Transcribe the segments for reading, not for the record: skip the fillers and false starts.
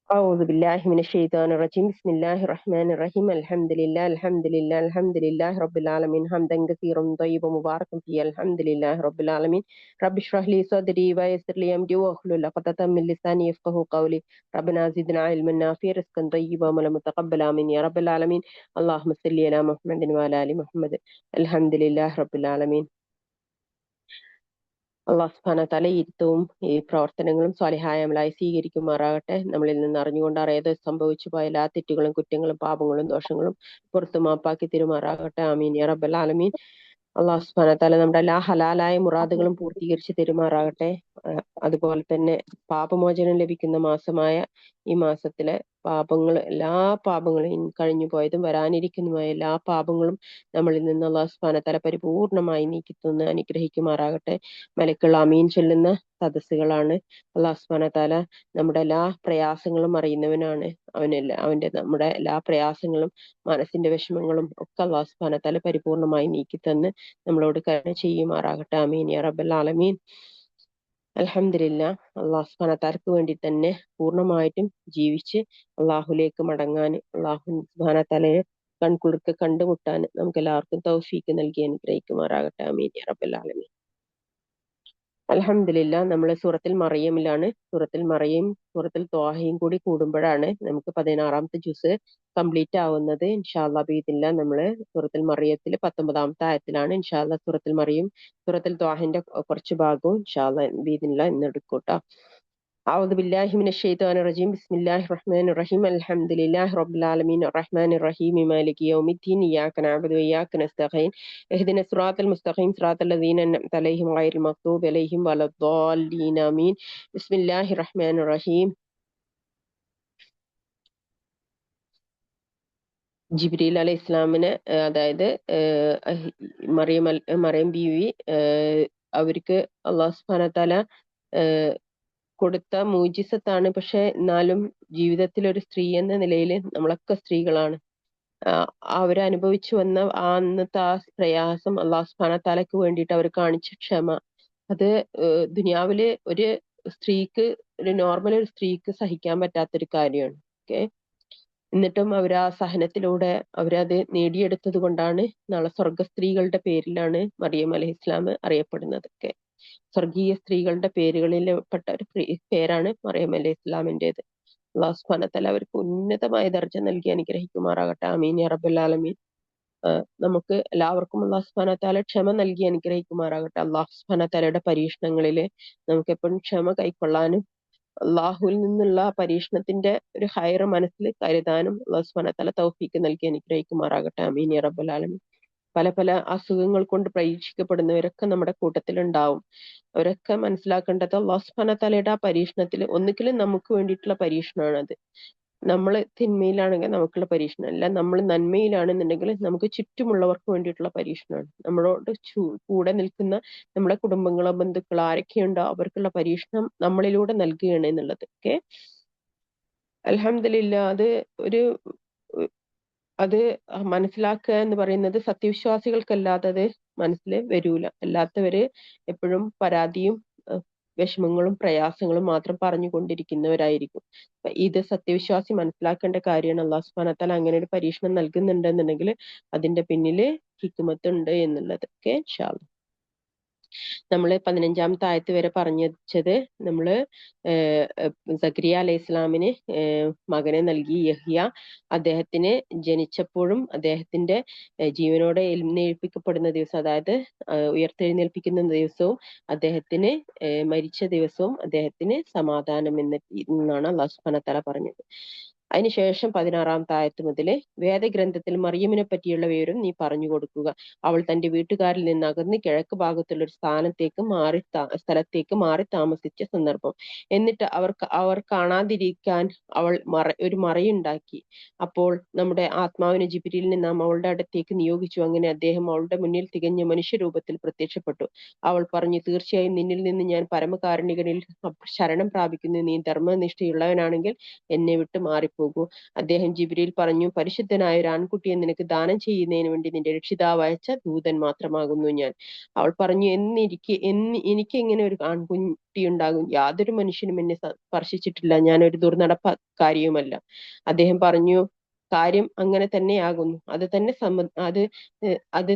أعوذ بالله من الشيطان الرجيم بسم الله الرحمن الرحيم الحمد لله رب العالمين حمدا كثيرا طيبا مباركا فيه الحمد لله رب العالمين رب اشرح لي صدري ويسر لي أمري واحلل عقدة من لساني يفقهوا قولي ربنا زدنا علما نافعا رزقا طيبا وعملا متقبلا آمين يا رب العالمين اللهم صل على محمد وعلى آل محمد الحمد لله رب العالمين. അള്ളാഹു സുബ്ഹാനഹു വ തആല ഈ ഇരുത്തവും ഈ പ്രവർത്തനങ്ങളും സ്വാലിഹായ അമലായി സ്വീകരിക്കുമാറാകട്ടെ. നമ്മളിൽ നിന്ന് അറിഞ്ഞുകൊണ്ട് അറിയാതെ സംഭവിച്ചു പോയ എല്ലാ തെറ്റുകളും കുറ്റങ്ങളും പാപങ്ങളും ദോഷങ്ങളും പുറത്തു മാപ്പാക്കി തരുമാറാകട്ടെ. ആമീൻ യാ റബ്ബൽ ആലമീൻ. അള്ളാഹു സുബ്ഹാനഹു വ തആല നമ്മുടെ എല്ലാ ഹലാലായ മുറാദുകളും പൂർത്തീകരിച്ച് തരുമാറാകട്ടെ. അതുപോലെ തന്നെ പാപമോചനം ലഭിക്കുന്ന മാസമായ ഈ മാസത്തിലെ എല്ലാ പാപങ്ങളും കഴിഞ്ഞു പോയതും വരാനിരിക്കുന്നതുമായ എല്ലാ പാപങ്ങളും നമ്മളിൽ നിന്ന് അള്ളാഹു സുബ്ഹാനഹു വ തആല പരിപൂർണമായി നീക്കി തന്ന് അനുഗ്രഹിക്കുമാറാകട്ടെ. മലക്കുകൾ ആമീൻ ചൊല്ലുന്ന സദസ്സുകളാണ്. അള്ളാഹു സുബ്ഹാനഹു വ തആല നമ്മുടെ എല്ലാ പ്രയാസങ്ങളും അറിയുന്നവനാണ്. നമ്മുടെ എല്ലാ പ്രയാസങ്ങളും മനസ്സിന്റെ വിഷമങ്ങളും ഒക്കെ അള്ളാഹു സുബ്ഹാനഹു വ തആല പരിപൂർണമായി നീക്കി തന്ന് നമ്മളോട് കരുണ ചെയ്യുമാറാകട്ടെ. ആമീൻ യാ റബ്ബൽ ആലമീൻ. അൽഹംദുലില്ലാ. അള്ളാഹു സുബ്ഹാനഹു വ തആലക്ക് വേണ്ടി തന്നെ പൂർണ്ണമായിട്ടും ജീവിച്ച് അള്ളാഹുലേക്ക് മടങ്ങാൻ അള്ളാഹു സുബ്ഹാനഹു വ തആലയെ കൺകുളിർക്കെ കണ്ടുമുട്ടാൻ നമുക്ക് എല്ലാവർക്കും തൗഫീക്ക് നൽകി അനുഗ്രഹിക്കുമാറാകട്ടെ. ആമീൻ യാ റബ്ബൽ ആലമീൻ. അൽഹംദുലില്ലാ. നമ്മൾ സൂറത്തുൽ മറിയമിലാണ്. സൂറത്തുൽ മറിയം സൂറത്തുൽ ത്വാഹയും കൂടി കൂടുമ്പോഴാണ് നമുക്ക് 16ാമത്തെ ജുസ് കംപ്ലീറ്റ് ആവുന്നത്. ഇൻഷാ അല്ലാഹ് ബിഇദ്നില്ലാ നമ്മള് സൂറത്തുൽ മറിയത്തിൽ 19ാമത്തെ ആയത്തിലാണ് ഇൻഷാ അല്ലാഹ് സൂറത്തുൽ മറിയം സൂറത്തുൽ ത്വാഹിന്റെ കുറച്ച് ഭാഗവും ഇൻഷാ അല്ലാഹ് ബിഇദ്നില്ലാ ഇന്ന് എടുക്കൂട്ടോ. أعوذ بالله من الشيطان الرجيم بسم الله الرحمن الرحيم الحمد لله رب العالمين الرحمن الرحيم مالك يوم الدين إياك نعبد وإياك نستعين اهدنا الصراط المستقيم صراط الذين أنعمت عليهم غير المغضوب عليهم ولا الضالين آمين بسم الله الرحمن الرحيم. ജിബ്രീൽ അലൈഹി ഇസ്ലാമിന് അതായത് മറിയം ബീവി അവർക്ക് അള്ളാഹു സുബ്ഹാനഹു വ തആല കൊടുത്ത മൂജിസത്താണ്. പക്ഷെ എന്നാലും ജീവിതത്തിൽ ഒരു സ്ത്രീ എന്ന നിലയിൽ നമ്മളൊക്കെ സ്ത്രീകളാണ്. അവരനുഭവിച്ചു വന്ന അന്നത്തെ ആ പ്രയാസം അള്ളാഹു സുബ്ഹാനഹു വ തആലക്ക് വേണ്ടിയിട്ട് അവർ കാണിച്ച ക്ഷമ, അത് ദുനിയാവില് ഒരു സ്ത്രീക്ക്, ഒരു നോർമൽ ഒരു സ്ത്രീക്ക് സഹിക്കാൻ പറ്റാത്തൊരു കാര്യമാണ്. ഓക്കെ, എന്നിട്ടും അവർ ആ സഹനത്തിലൂടെ അവരത് നേടിയെടുത്തത് കൊണ്ടാണ് നാളെ സ്വർഗ സ്ത്രീകളുടെ പേരിലാണ് മറിയം അലൈഹി ഇസ്ലാം അറിയപ്പെടുന്നത്. ഒക്കെ സ്വർഗീയ സ്ത്രീകളുടെ പേരുകളിൽ പെട്ട ഒരു പേരാണ് മറിയം അലൈഹി ഇസ്ലാമിൻ്റെത്. അല്ലാഹു സുബ്ഹാനഹു വ തആല അവർക്ക് ഉന്നതമായ ദർജ നൽകി അനുഗ്രഹിക്കുമാറാകട്ടെ. ആമീൻ യാ റബ്ബൽ ആലമീൻ. നമുക്ക് എല്ലാവർക്കും അല്ലാഹു സുബ്ഹാനഹു വ തആല ക്ഷമ നൽകി അനുഗ്രഹിക്കുമാറാകട്ടെ. അല്ലാഹു സുബ്ഹാനഹു വ തആലയുടെ പരീക്ഷണങ്ങളില് നമുക്ക് എപ്പോഴും ക്ഷമ കൈക്കൊള്ളാനും അള്ളാഹുവിൽ നിന്നുള്ള പരീക്ഷണത്തിന്റെ ഒരു ഹൈറ് മനസ്സിൽ കരുതാനും അല്ലാഹു സുബ്ഹാനഹു വ തആല തൗഫീക്ക് നൽകി അനുഗ്രഹിക്കുമാറാകട്ടെ. ആമീൻ യാ റബ്ബൽ ആലമീൻ. പല പല അസുഖങ്ങൾ കൊണ്ട് പരീക്ഷിക്കപ്പെടുന്നവരൊക്കെ നമ്മുടെ കൂട്ടത്തിലുണ്ടാവും. അവരൊക്കെ മനസ്സിലാക്കേണ്ടത് അല്ലാഹു സുബ്ഹാനഹു വ തആലയുടെ ആ പരീക്ഷണത്തിൽ ഒന്നുകിലും നമുക്ക് വേണ്ടിയിട്ടുള്ള പരീക്ഷണമാണത്. നമ്മൾ തിന്മയിലാണെങ്കിൽ നമുക്കുള്ള പരീക്ഷണം അല്ല, നമ്മൾ നന്മയിലാണെന്നുണ്ടെങ്കിൽ നമുക്ക് ചുറ്റുമുള്ളവർക്ക് വേണ്ടിയിട്ടുള്ള പരീക്ഷണമാണ്. നമ്മളോട് കൂടെ നിൽക്കുന്ന നമ്മുടെ കുടുംബങ്ങളോ ബന്ധുക്കളോ ആരൊക്കെയുണ്ടോ അവർക്കുള്ള പരീക്ഷണം നമ്മളിലൂടെ നൽകുകയാണ് എന്നുള്ളത്. ഓക്കെ, അൽഹംദുലില്ലാ. അത് മനസ്സിലാക്കുക എന്ന് പറയുന്നത് സത്യവിശ്വാസികൾക്കല്ലാതെ അത് മനസ്സിൽ വരൂല. അല്ലാത്തവര് എപ്പോഴും പരാതിയും വിഷമങ്ങളും പ്രയാസങ്ങളും മാത്രം പറഞ്ഞുകൊണ്ടിരിക്കുന്നവരായിരിക്കും. ഇത് സത്യവിശ്വാസി മനസ്സിലാക്കേണ്ട കാര്യമാണ്. അല്ലാഹു സുബ്ഹാനഹു വ തആല അങ്ങനെ ഒരു പരീക്ഷണം നൽകുന്നുണ്ടെന്നുണ്ടെങ്കിൽ അതിന്റെ പിന്നില് ഹിക്മത്ത് ഉണ്ട് എന്നുള്ളത്. ഓക്കെ, ഇൻഷാ അല്ലാഹ് നമ്മള് 15ാമത്തെ ആയത്ത് വരെ പറഞ്ഞത് നമ്മള് സക്കരിയ അലൈഹി ഇസ്ലാമിന് മകനെ നൽകി യഹ്യ. അദ്ദേഹത്തിന് ജനിച്ചപ്പോഴും അദ്ദേഹത്തിന്റെ ജീവനോടെ എഴുന്നേൽപ്പിക്കപ്പെടുന്ന ദിവസം, അതായത് ഉയർത്തെഴുന്നേൽപ്പിക്കുന്ന ദിവസവും അദ്ദേഹത്തിന് മരിച്ച ദിവസവും അദ്ദേഹത്തിന് സമാധാനം എന്നാണ് അല്ലാഹു സുബ്ഹാനഹു വ തആല പറഞ്ഞത്. അതിനുശേഷം 16ാമത്തെ ആയത്ത് മുതല് വേദഗ്രന്ഥത്തിൽ മറിയമിനെ പറ്റിയുള്ള വിവരം നീ പറഞ്ഞു കൊടുക്കുക. അവൾ തന്റെ വീട്ടുകാരിൽ നിന്ന് അകന്ന് കിഴക്ക് ഭാഗത്തുള്ള ഒരു സ്ഥലത്തേക്ക് മാറി താമസിച്ച സന്ദർഭം. എന്നിട്ട് അവർ കാണാതിരിക്കാൻ അവൾ ഒരു മറയുണ്ടാക്കി. അപ്പോൾ നമ്മുടെ ആത്മാവിനെ ജിബ്രീലിനെ നാം അവളുടെ അടുത്തേക്ക് നിയോഗിച്ചു. അങ്ങനെ അദ്ദേഹം അവളുടെ മുന്നിൽ തികഞ്ഞ മനുഷ്യരൂപത്തിൽ പ്രത്യക്ഷപ്പെട്ടു. അവൾ പറഞ്ഞു, തീർച്ചയായും നിന്നിൽ നിന്ന് ഞാൻ പരമകാരുണികനിൽ ശരണം പ്രാപിക്കുന്നു. നീ ധർമ്മനിഷ്ഠയുള്ളവനാണെങ്കിൽ എന്നെ വിട്ട് മാറിപ്പോ പോകൂ. അദ്ദേഹം ജിബ്രീൽ പറഞ്ഞു, പരിശുദ്ധനായ ഒരു ആൺകുട്ടിയെ നിനക്ക് ദാനം ചെയ്യുന്നതിന് വേണ്ടി നിന്റെ രക്ഷിതാവ് അയച്ച ദൂതൻ മാത്രമാകുന്നു ഞാൻ. അവൾ പറഞ്ഞു, എനിക്ക് എങ്ങനെ ഒരു ആൺകുട്ടി ഉണ്ടാകും? യാതൊരു മനുഷ്യനും എന്നെ സ്പർശിച്ചിട്ടില്ല, ഞാൻ ഒരു ദുർനടപ്പക്കാരിയുമല്ല. അദ്ദേഹം പറഞ്ഞു, കാര്യം അങ്ങനെ തന്നെയാകുന്നു. അത്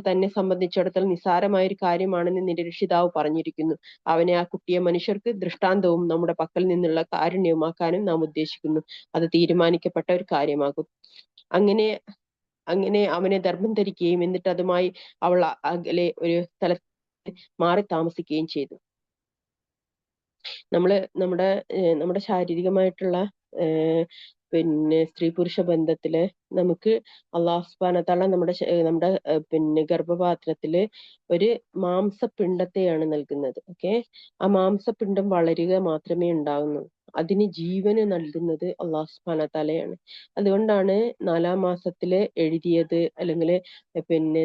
തന്നെ സംബന്ധിച്ചിടത്തോളം നിസ്സാരമായ ഒരു കാര്യമാണെന്ന് നിന്റെ രക്ഷിതാവ് പറഞ്ഞിരിക്കുന്നു. അവനെ, ആ കുട്ടിയെ, മനുഷ്യർക്ക് ദൃഷ്ടാന്തവും നമ്മുടെ പക്കൽ നിന്നുള്ള കാരുണ്യവുമാക്കാനും നാം ഉദ്ദേശിക്കുന്നു. അത് തീരുമാനിക്കപ്പെട്ട ഒരു കാര്യമാകും. അങ്ങനെ അങ്ങനെ അവനെ ഗർഭം ധരിക്കുകയും എന്നിട്ട് അതുമായി അവൾ അകലെ ഒരു സ്ഥലത്ത് മാറി താമസിക്കുകയും ചെയ്തു. നമ്മുടെ ശാരീരികമായിട്ടുള്ള പിന്നെ സ്ത്രീ പുരുഷ ബന്ധത്തില് നമുക്ക് അള്ളാഹു സുബ്ഹാനഹു വ തആല നമ്മുടെ ഗർഭപാത്രത്തില് ഒരു മാംസപിണ്ഡത്തെയാണ് നൽകുന്നത്. ഓക്കെ, ആ മാംസപിണ്ഡം വളരുക മാത്രമേ ഉണ്ടാവുന്നു. അതിന് ജീവന് നൽകുന്നത് അള്ളാഹു സുബ്ഹാനഹു വ തആലയാണ്. അതുകൊണ്ടാണ് 4-ാം മാസത്തില് എഴുതിയത്, അല്ലെങ്കിൽ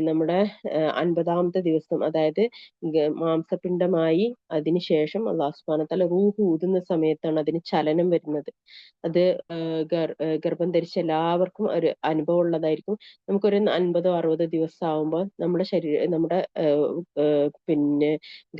നമ്മുടെ 50-ാമത്തെ ദിവസം, അതായത് മാംസപിണ്ഡമായി അതിനുശേഷം അള്ളാഹു സുബ്ഹാനഹു വ തആല റൂഹ് ഊതുന്ന സമയത്താണ് അതിന് ചലനം വരുന്നത്. അത് ഗർഭം ധരിച്ച എല്ലാവർക്കും ഒരു അനുഭവം ഉള്ളതായിരിക്കും. നമുക്കൊരു 50-60 ദിവസം ആവുമ്പോൾ നമ്മുടെ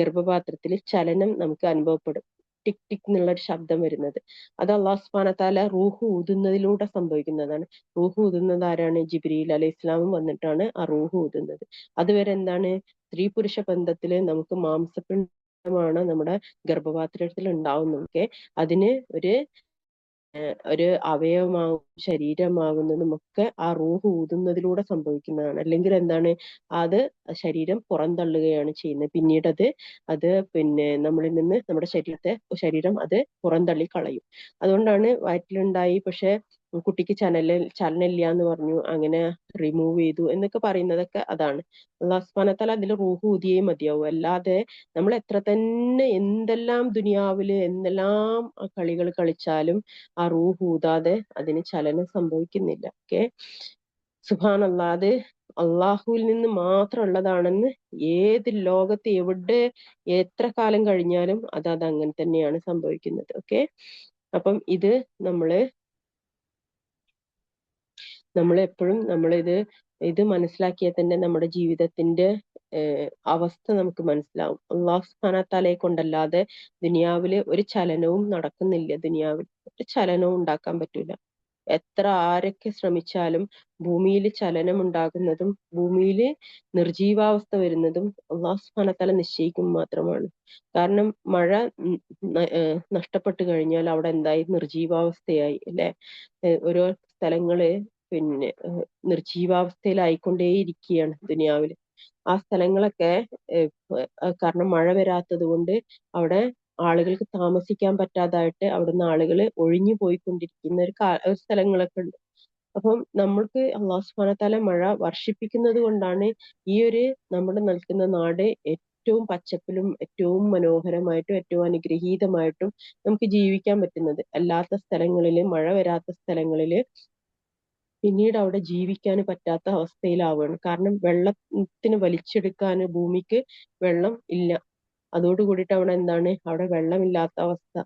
ഗർഭപാത്രത്തിൽ ചലനം നമുക്ക് അനുഭവപ്പെടും. ടിക് ടിക് എന്നുള്ള ഒരു ശബ്ദം വരുന്നത്. അത് അള്ളാഹു സുബ്ഹാനഹു വ തആല റൂഹ് ഊതുന്നതിലൂടെ സംഭവിക്കുന്നതാണ്. റൂഹ് ഊതുന്നത് ആരാണ്? ജിബ്രീൽ അലൈഹി ഇസ്ലാമും വന്നിട്ടാണ് ആ റൂഹ് ഊതുന്നത്. അതുവരെ എന്താണ്? സ്ത്രീ പുരുഷ ബന്ധത്തില് നമുക്ക് മാംസപിണ്ഡമാണ് നമ്മുടെ ഗർഭപാത്രത്തിൽ ഉണ്ടാവുന്നത്. അതിന് ഒരു അവയവമാകും ശരീരമാകുന്നതും ഒക്കെ ആ റൂഹ് ഊതുന്നതിലൂടെ സംഭവിക്കുന്നതാണ്. അല്ലെങ്കിൽ എന്താണ്? അത് ശരീരം പുറന്തള്ളുകയാണ് ചെയ്യുന്നത്. പിന്നീട് അത് നമ്മളിൽ നിന്ന് നമ്മുടെ ശരീരം അത് പുറന്തള്ളി കളയും. അതുകൊണ്ടാണ് വയറ്റിലുണ്ടായി പക്ഷെ കുട്ടിക്ക് ചലനമില്ല എന്ന് പറഞ്ഞു, അങ്ങനെ റിമൂവ് ചെയ്തു എന്നൊക്കെ പറയുന്നതൊക്കെ അതാണ്. അല്ലാഹു സുബ്ഹാനഹു വ തആല അതിൽ റൂഹ് ഊതിയേ മതിയാവൂ. അല്ലാതെ നമ്മൾ എത്ര തന്നെ എന്തെല്ലാം ദുനിയാവില് എന്തെല്ലാം കളികൾ കളിച്ചാലും ആ റൂഹ് ഊതാതെ അതിന് ചലനം സംഭവിക്കുന്നില്ല. ഓക്കെ, സുബ്ഹാനല്ലാഹ്. അത് അള്ളാഹുവിൽ നിന്ന് മാത്രം ഉള്ളതാണെന്ന് ഏത് ലോകത്ത് എവിടെ എത്ര കാലം കഴിഞ്ഞാലും അത് അങ്ങനെ തന്നെയാണ് സംഭവിക്കുന്നത്. ഓക്കെ, അപ്പം നമ്മളെപ്പോഴും ഇത് മനസ്സിലാക്കിയാൽ തന്നെ നമ്മുടെ ജീവിതത്തിന്റെ അവസ്ഥ നമുക്ക് മനസ്സിലാവും. അള്ളാഹു സുബ്ഹാനഹു വ തആലയെ കൊണ്ടല്ലാതെ ദുനിയാവില് ഒരു ചലനവും നടക്കുന്നില്ല. ദുനിയാവിൽ ഒരു ചലനവും ഉണ്ടാക്കാൻ പറ്റൂല. എത്ര ആരൊക്കെ ശ്രമിച്ചാലും ഭൂമിയിൽ ചലനം ഉണ്ടാകുന്നതും ഭൂമിയിൽ നിർജീവാവസ്ഥ വരുന്നതും അള്ളാഹു സുബ്ഹാനഹു വ തആല നിശ്ചയിക്കും മാത്രമാണ്. കാരണം മഴ നഷ്ടപ്പെട്ടു കഴിഞ്ഞാൽ അവിടെ എന്തായി? നിർജീവാവസ്ഥയായി, അല്ലെ? ഓരോ സ്ഥലങ്ങള് നിർജീവാവസ്ഥയിലായിക്കൊണ്ടേയിരിക്കുകയാണ് ദുനിയാവില്. ആ സ്ഥലങ്ങളൊക്കെ കാരണം മഴ വരാത്തത് കൊണ്ട് അവിടെ ആളുകൾക്ക് താമസിക്കാൻ പറ്റാതായിട്ട് അവിടുന്ന് ആളുകൾ ഒഴിഞ്ഞു പോയിക്കൊണ്ടിരിക്കുന്ന ഒരു സ്ഥലങ്ങളൊക്കെ ഉണ്ട്. അപ്പം നമ്മൾക്ക് അള്ളാഹു സുബ്ഹാനഹു വ തആല മഴ വർഷിപ്പിക്കുന്നത് കൊണ്ടാണ് നമ്മുടെ നിൽക്കുന്ന നാട് ഏറ്റവും പച്ചപ്പിലും ഏറ്റവും മനോഹരമായിട്ടും ഏറ്റവും അനുഗ്രഹീതമായിട്ടും നമുക്ക് ജീവിക്കാൻ പറ്റുന്നത്. അല്ലാത്ത സ്ഥലങ്ങളില്, മഴ വരാത്ത സ്ഥലങ്ങളില് പിന്നീട് അവിടെ ജീവിക്കാൻ പറ്റാത്ത അവസ്ഥയിലാവുകയാണ്. കാരണം വെള്ളത്തിന് വലിച്ചെടുക്കാൻ ഭൂമിക്ക് വെള്ളം ഇല്ല. അതോടുകൂടിയിട്ട് അവിടെ വെള്ളമില്ലാത്ത അവസ്ഥ.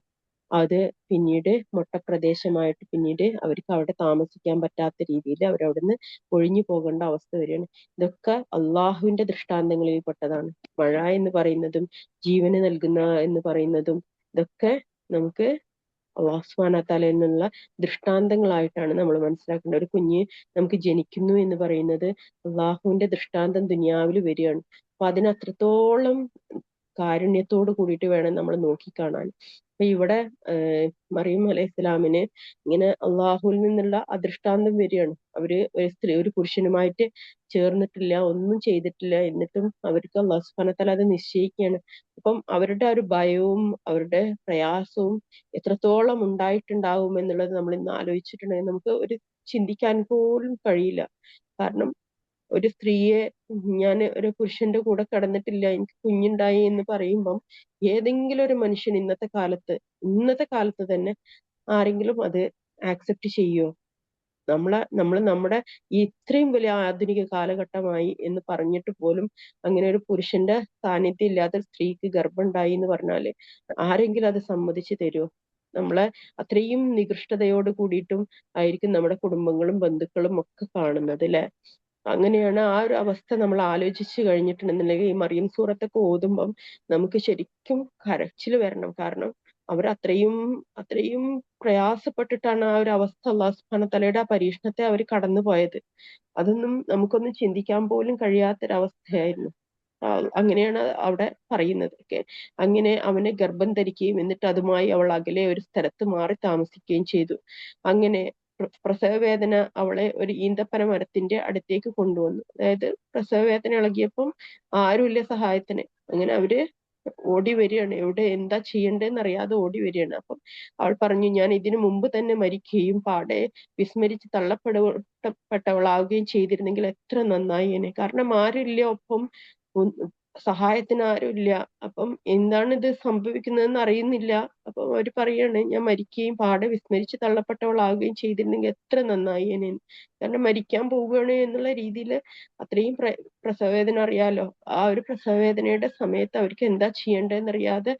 അത് പിന്നീട് മൊട്ടപ്രദേശമായിട്ട് പിന്നീട് അവർക്ക് അവിടെ താമസിക്കാൻ പറ്റാത്ത രീതിയിൽ അവരവിടുന്ന് ഒഴിഞ്ഞു പോകേണ്ട അവസ്ഥ വരികയാണ്. ഇതൊക്കെ അള്ളാഹുവിന്റെ ദൃഷ്ടാന്തങ്ങളിൽ പെട്ടതാണ്. മഴ എന്ന് പറയുന്നതും ജീവന് നൽകുന്ന എന്ന് പറയുന്നതും ഇതൊക്കെ നമുക്ക് അള്ളാഹു സുബ്ഹാനഹു വ തആലയിൽ നിന്നുള്ള ദൃഷ്ടാന്തങ്ങളായിട്ടാണ് നമ്മൾ മനസ്സിലാക്കേണ്ടത്. ഒരു കുഞ്ഞ് നമുക്ക് ജനിക്കുന്നു എന്ന് പറയുന്നത് അള്ളാഹുവിന്റെ ദൃഷ്ടാന്തം ദുനിയാവിൽ വരികയാണ്. അപ്പൊ അതിനത്രത്തോളം കാരുണ്യത്തോട് കൂടിയിട്ട് വേണം നമ്മൾ നോക്കിക്കാണാൻ. അപ്പൊ ഇവിടെ മറിയം അലൈഹിസ്സലാമിന് ഇങ്ങനെ അള്ളാഹുവിൽ നിന്നുള്ള അദൃഷ്ടാന്തം വരികയാണ്. അവര് ഒരു പുരുഷനുമായിട്ട് ചേർന്നിട്ടില്ല, ഒന്നും ചെയ്തിട്ടില്ല, എന്നിട്ടും അവർക്ക് അള്ളാഹു സുബ്ഹാനഹു വ തആല അത് നിശ്ചയിക്കുകയാണ്. അപ്പം അവരുടെ ഒരു ഭയവും അവരുടെ പ്രയാസവും എത്രത്തോളം ഉണ്ടായിട്ടുണ്ടാവും എന്നുള്ളത് നമ്മൾ ഇന്ന് ആലോചിച്ചിട്ടുണ്ടെങ്കിൽ നമുക്ക് ചിന്തിക്കാൻ പോലും കഴിയില്ല. കാരണം ഒരു സ്ത്രീയെ ഞാൻ ഒരു പുരുഷന്റെ കൂടെ കിടന്നിട്ടില്ല, എനിക്ക് കുഞ്ഞുണ്ടായി എന്ന് പറയുമ്പം ഏതെങ്കിലും ഒരു മനുഷ്യൻ ഇന്നത്തെ കാലത്ത് തന്നെ ആരെങ്കിലും അത് ആക്സെപ്റ്റ് ചെയ്യുമോ? നമ്മുടെ ഈ ഇത്രയും വലിയ ആധുനിക കാലഘട്ടമായി എന്ന് പറഞ്ഞിട്ട് പോലും അങ്ങനെ ഒരു പുരുഷന്റെ സാന്നിധ്യം ഇല്ലാത്ത സ്ത്രീക്ക് ഗർഭം ഉണ്ടായി എന്ന് പറഞ്ഞാല് ആരെങ്കിലും അത് സമ്മതിച്ചു തരുമോ? നമ്മളെ അത്രയും നികൃഷ്ടതയോട് കൂടിയിട്ടും ആയിരിക്കും നമ്മുടെ കുടുംബങ്ങളും ബന്ധുക്കളും ഒക്കെ കാണുന്നത് അല്ലെ. അങ്ങനെയാണ് ആ ഒരു അവസ്ഥ നമ്മൾ ആലോചിച്ച് കഴിഞ്ഞിട്ടുണ്ടെന്നുണ്ടെങ്കിൽ ഈ മറിയം സൂറത്തൊക്കെ ഓതുമ്പം നമുക്ക് ശരിക്കും കരച്ചിൽ വരണം. കാരണം അവർ അത്രയും പ്രയാസപ്പെട്ടിട്ടാണ് ആ ഒരു അവസ്ഥ അള്ളാഹു സുബ്ഹാനഹു വതആലയുടെ ആ പരീക്ഷണത്തെ അവർ കടന്നു പോയത്. അതൊന്നും നമുക്കൊന്നും ചിന്തിക്കാൻ പോലും കഴിയാത്തൊരവസ്ഥയായിരുന്നു. അങ്ങനെയാണ് അവിടെ പറയുന്നത്. അങ്ങനെ അവനെ ഗർഭം ധരിക്കുകയും എന്നിട്ട് അതുമായി അവൾ അകലെ ഒരു സ്ഥലത്ത് മാറി താമസിക്കുകയും ചെയ്തു. അങ്ങനെ പ്രസവ വേദന അവളെ ഒരു ഈന്തപ്പന മരത്തിന്റെ അടുത്തേക്ക് കൊണ്ടുവന്നു. അതായത് പ്രസവ വേദന ഇളകിയപ്പം ആരുമില്ല സഹായത്തിന്. അങ്ങനെ അവര് ഓടി വരികയാണ്. എവിടെ എന്താ ചെയ്യേണ്ടതെന്ന് അറിയാതെ ഓടി വരികയാണ്. അപ്പം അവൾ പറഞ്ഞു, ഞാൻ ഇതിനു മുമ്പ് തന്നെ മരിക്കുകയും പാടെ വിസ്മരിച്ച് തള്ളപ്പെട്ടവളാവുകയും ചെയ്തിരുന്നെങ്കിൽ എത്ര നന്നായേനെ. കാരണം ആരുമില്ല ഒപ്പം, സഹായത്തിന് ആരുമില്ല. അപ്പം എന്താണ് ഇത് സംഭവിക്കുന്നതെന്ന് അറിയുന്നില്ല. അപ്പൊ അവര് പറയാണ്, ഞാൻ മരിക്കുകയും പാടെ വിസ്മരിച്ച് തള്ളപ്പെട്ടവളാവുകയും ചെയ്തിരുന്നെങ്കിൽ എത്ര നന്നായേനെ. കാരണം മരിക്കാൻ പോവുകയാണ് എന്നുള്ള രീതിയിൽ അത്രയും പ്രസവവേദന അറിയാലോ. ആ ഒരു പ്രസവവേദനയുടെ സമയത്ത് അവർക്ക് എന്താ ചെയ്യേണ്ടതെന്നറിയാതെ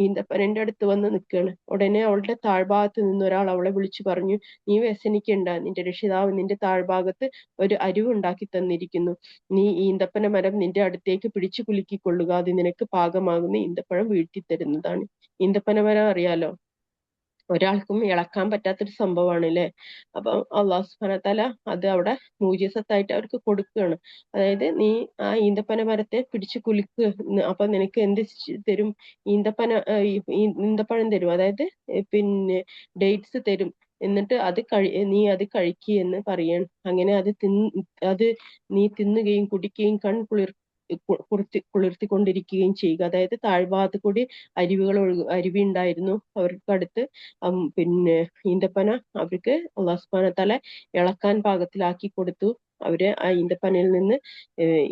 ഈന്തപ്പനന്റെ അടുത്ത് വന്ന് നിൽക്കുകയാണ്. ഉടനെ അവളുടെ താഴ്ഭാഗത്ത് നിന്ന് ഒരാൾ അവളെ വിളിച്ചു പറഞ്ഞു, നീ വ്യസനിക്കണ്ട, നിന്റെ രക്ഷിതാവ് നിന്റെ താഴ്ഭാഗത്ത് ഒരു അരിവുണ്ടാക്കി തന്നിരിക്കുന്നു. നീ ഈന്തപ്പന മരം നിന്റെ അടുത്തേക്ക് പിടിച്ചു കുലുക്കിക്കൊള്ളുക, അത് നിനക്ക് പാകമാകുന്ന ഈന്തപ്പഴം വീഴ്ത്തിത്തരുന്നതാണ്. ഈന്തപ്പന മരം അറിയാലോ, ഒരാൾക്കും ഇളക്കാൻ പറ്റാത്തൊരു സംഭവമാണ് അല്ലെ. അപ്പൊ അള്ളാഹു സുബ്ഹാനഹു വതആല അത് അവിടെ മൂജിസത്തായിട്ട് അവർക്ക് കൊടുക്കുകയാണ്. അതായത് നീ ആ ഈന്തപ്പന മരത്തെ പിടിച്ചു കുലുക്ക്, അപ്പൊ നിനക്ക് എന്ത് തരും? ഈന്തപ്പഴം തരും. അതായത് പിന്നെ ഡേറ്റ്സ് തരും. എന്നിട്ട് നീ അത് കഴിക്കുക എന്ന് പറയാണ്. അങ്ങനെ അത് നീ തിന്നുകയും കുടിക്കുകയും കുളിർത്തിക്കൊണ്ടിരിക്കുകയും ചെയ്യുക. അതായത് താഴ്ഭാഗത്ത് കൂടി അരുവി ഉണ്ടായിരുന്നു അവർക്ക് അടുത്ത്. പിന്നെ ഈന്തപ്പന അവർക്ക് അള്ളാഹു സുബ്ഹാനഹു വതആല ഇളക്കാൻ പാകത്തിലാക്കി കൊടുത്തു. അവര് ആ ഈന്തപ്പനയിൽ നിന്ന്